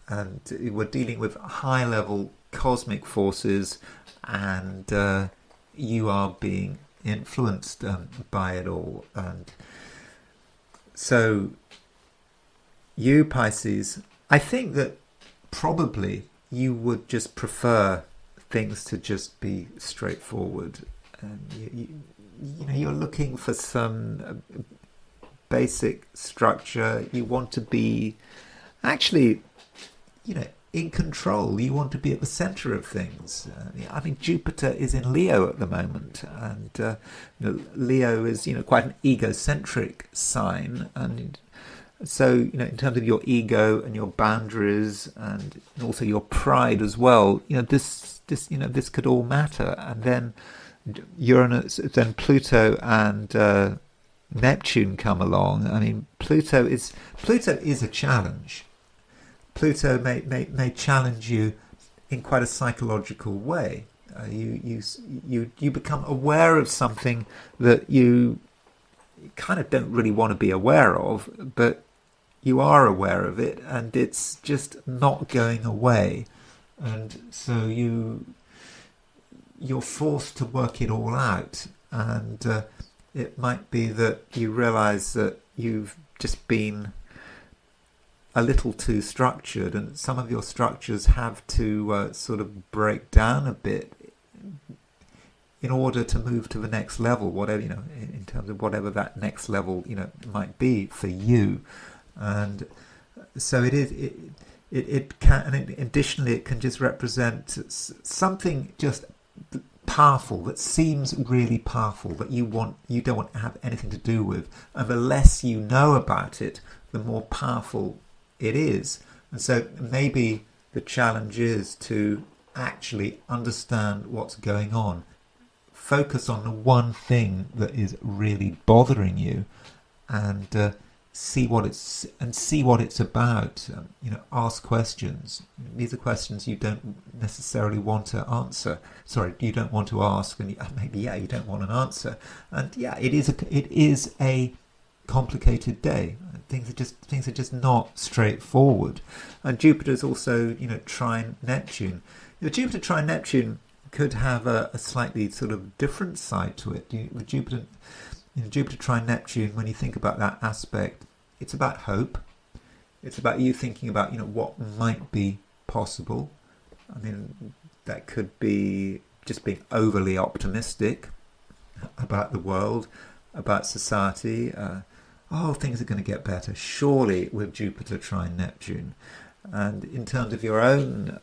and we're dealing with high level cosmic forces, and you are being influenced by it all. And so you, Pisces, I think that probably you would just prefer things to just be straightforward. You're looking for some basic structure. You want to be actually, in control. You want to be at the center of things. Jupiter is in Leo at the moment, and Leo is, quite an egocentric sign, and so, in terms of your ego and your boundaries, and also your pride as well, this could all matter. And then Uranus, then Pluto and Neptune come along. Pluto is a challenge. Pluto may challenge you in quite a psychological way. You become aware of something that you kind of don't really want to be aware of, but you are aware of it, and it's just not going away. And so you're forced to work it all out, and it might be that you realize that you've just been a little too structured, and some of your structures have to sort of break down a bit in order to move to the next level, whatever, in terms of whatever that next level, might be for you. And so it can, and additionally it can just represent something just powerful, that seems really powerful, that you don't want to have anything to do with, and the less you know about it, the more powerful it is. And so maybe the challenge is to actually understand what's going on, focus on the one thing that is really bothering you, and see what it's about. Ask questions. These are questions you don't necessarily want to answer. Sorry, you don't want to ask, and you don't want an answer. And it is a complicated day. Things are just not straightforward. And Jupiter is also trine Neptune. Jupiter trine Neptune could have a slightly sort of different side to it. With Jupiter trine Neptune, when you think about that aspect, it's about hope. It's about you thinking about what might be possible. That could be just being overly optimistic about the world, about society. Things are going to get better, surely, with Jupiter trine Neptune. And in terms of your own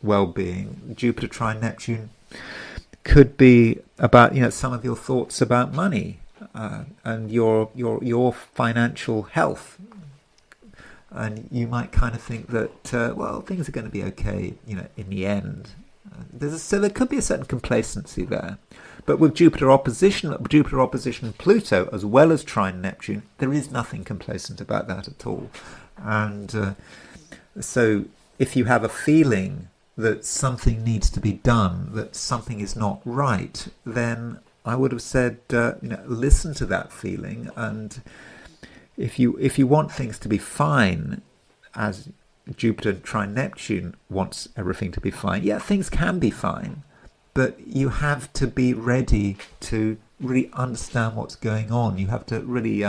well-being. Jupiter trine Neptune could be about some of your thoughts about money and your financial health, and you might kind of think that well, things are going to be okay in the end. So there could be a certain complacency there. But with Jupiter opposition Pluto, as well as trine Neptune, there is nothing complacent about that at all. And so if you have a feeling that something needs to be done, that something is not right, then I would have said, listen to that feeling. And if you want things to be fine, as Jupiter trine Neptune wants everything to be fine, yeah, things can be fine, but you have to be ready to really understand what's going on. You have to really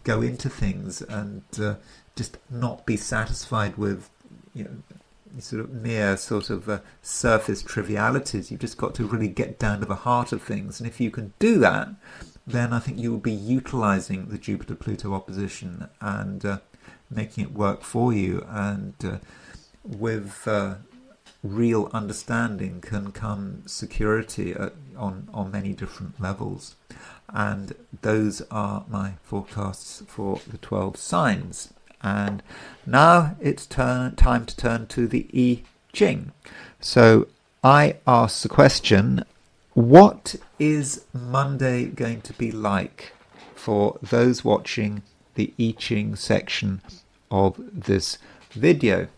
go into things and just not be satisfied with sort of mere surface trivialities. You've just got to really get down to the heart of things. And if you can do that, then I think you will be utilizing the Jupiter-Pluto opposition and making it work for you. And with real understanding can come security on many different levels. And those are my forecasts for the 12 signs. And now it's time to turn to the I Ching. So I ask the question, what is Monday going to be like for those watching the I Ching section of this video?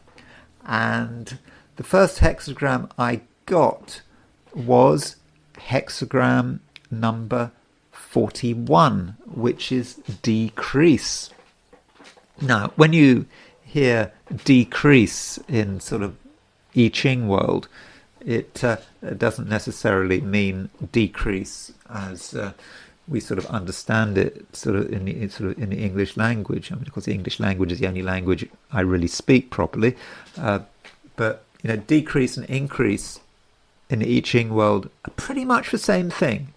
And the first hexagram I got was hexagram number 41, which is decrease. Now, when you hear decrease in sort of I Ching world, it doesn't necessarily mean decrease as we sort of understand it in the English language. I mean, of course, the English language is the only language I really speak properly. But decrease and increase in the I Ching world are pretty much the same thing.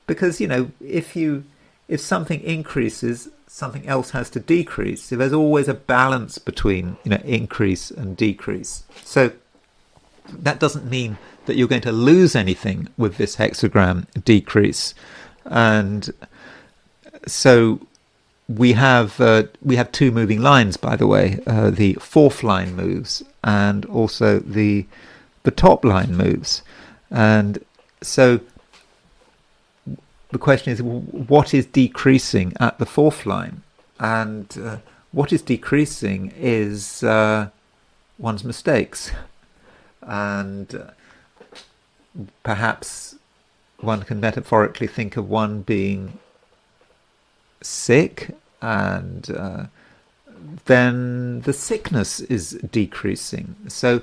Because if something increases, something else has to decrease. So there's always a balance between increase and decrease. So that doesn't mean that you're going to lose anything with this hexagram decrease. And so we have two moving lines, by the way. The fourth line moves, and also the top line moves. And so the question is, what is decreasing at the fourth line? And what is decreasing is one's mistakes. And perhaps one can metaphorically think of one being sick, and then the sickness is decreasing. So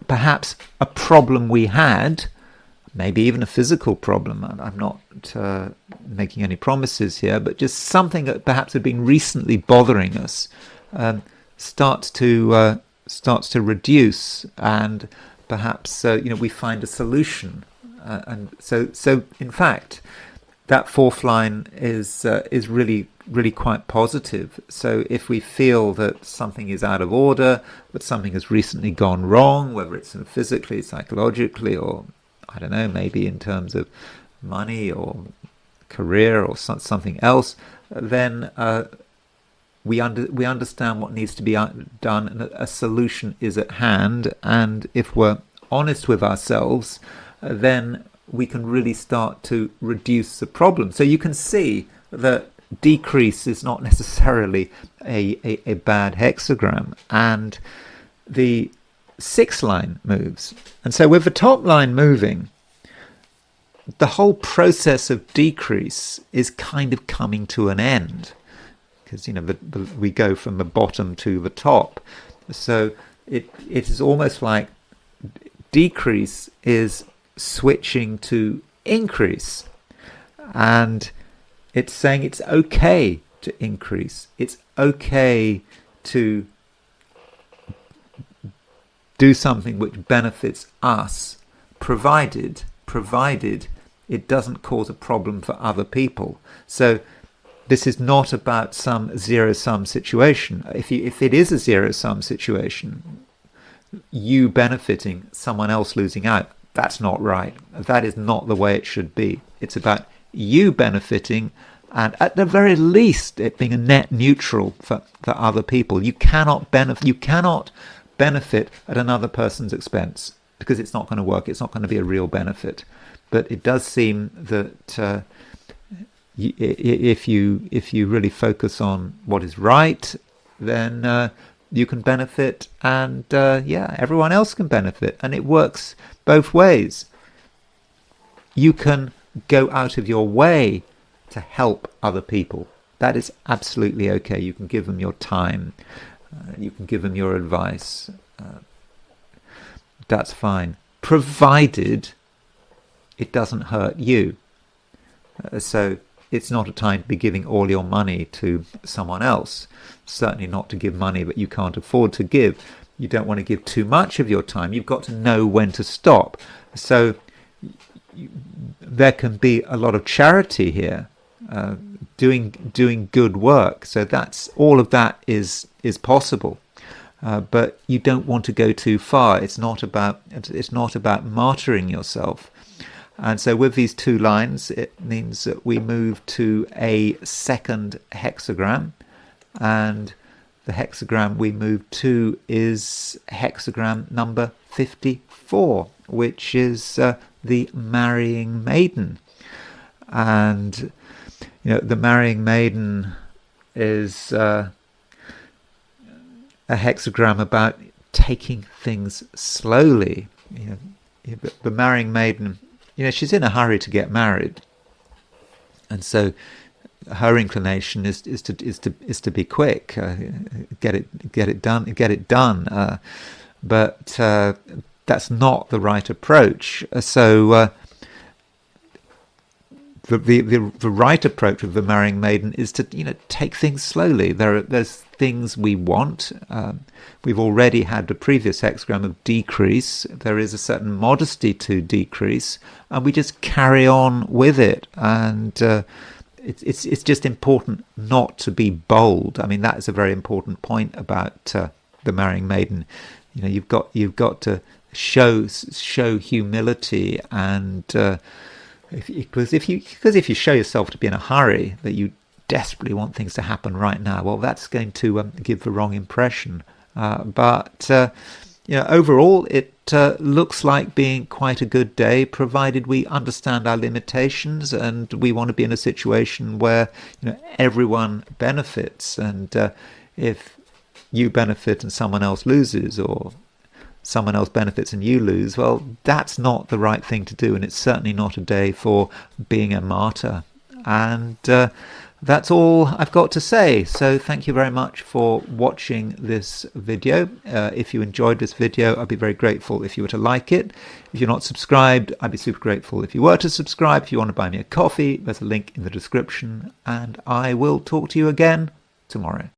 perhaps a problem we had, maybe even a physical problem, I'm not making any promises here, but just something that perhaps had been recently bothering us starts to reduce, and perhaps we find a solution. And so in fact, that fourth line is really quite positive. So if we feel that something is out of order, that something has recently gone wrong, whether it's physically, psychologically, or I don't know, maybe in terms of money or career or something else, then we understand what needs to be done, and a solution is at hand. And if we're honest with ourselves, then we can really start to reduce the problem. So you can see that decrease is not necessarily a bad hexagram. And the sixth line moves. And so with the top line moving, the whole process of decrease is kind of coming to an end, because we go from the bottom to the top. So it is almost like decrease is switching to increase, and it's saying it's okay to increase. It's okay to do something which benefits us, provided it doesn't cause a problem for other people. So this is not about some zero-sum situation. If it is a zero-sum situation, you benefiting, someone else losing out. That's not right. That is not the way it should be. It's about you benefiting, and at the very least it being a net neutral for other people. You cannot benefit at another person's expense, because it's not going to work. It's not going to be a real benefit. But it does seem that if you really focus on what is right, then you can benefit, and everyone else can benefit, and it works both ways. You can go out of your way to help other people. That is absolutely okay. You can give them your time. You can give them your advice. That's fine, provided it doesn't hurt you. So it's not a time to be giving all your money to someone else. Certainly not to give money that you can't afford to give. You don't want to give too much of your time. You've got to know when to stop. So there can be a lot of charity here, doing good work. So that's all of that is possible. But you don't want to go too far. It's not about martyring yourself. And so with these two lines, it means that we move to a second hexagram, and the hexagram we move to is hexagram number 54, which is the marrying maiden. And the marrying maiden is a hexagram about taking things slowly. The marrying maiden, she's in a hurry to get married, and so her inclination is to be quick, get it done. But that's not the right approach. So the right approach of the marrying maiden is to take things slowly. There's things we want. We've already had the previous hexagram of decrease. There is a certain modesty to decrease, and we just carry on with it. And it's just important not to be bold. I mean, that is a very important point about the marrying maiden. You've got to show humility, and because if you show yourself to be in a hurry, that you desperately want things to happen right now, well, that's going to give the wrong impression. But overall, it looks like being quite a good day, provided we understand our limitations, and we want to be in a situation where everyone benefits. And if you benefit and someone else loses, or someone else benefits and you lose, well, that's not the right thing to do, and it's certainly not a day for being a martyr. And that's all I've got to say. So thank you very much for watching this video. If you enjoyed this video, I'd be very grateful if you were to like it. If you're not subscribed, I'd be super grateful if you were to subscribe. If you want to buy me a coffee, there's a link in the description, and I will talk to you again tomorrow.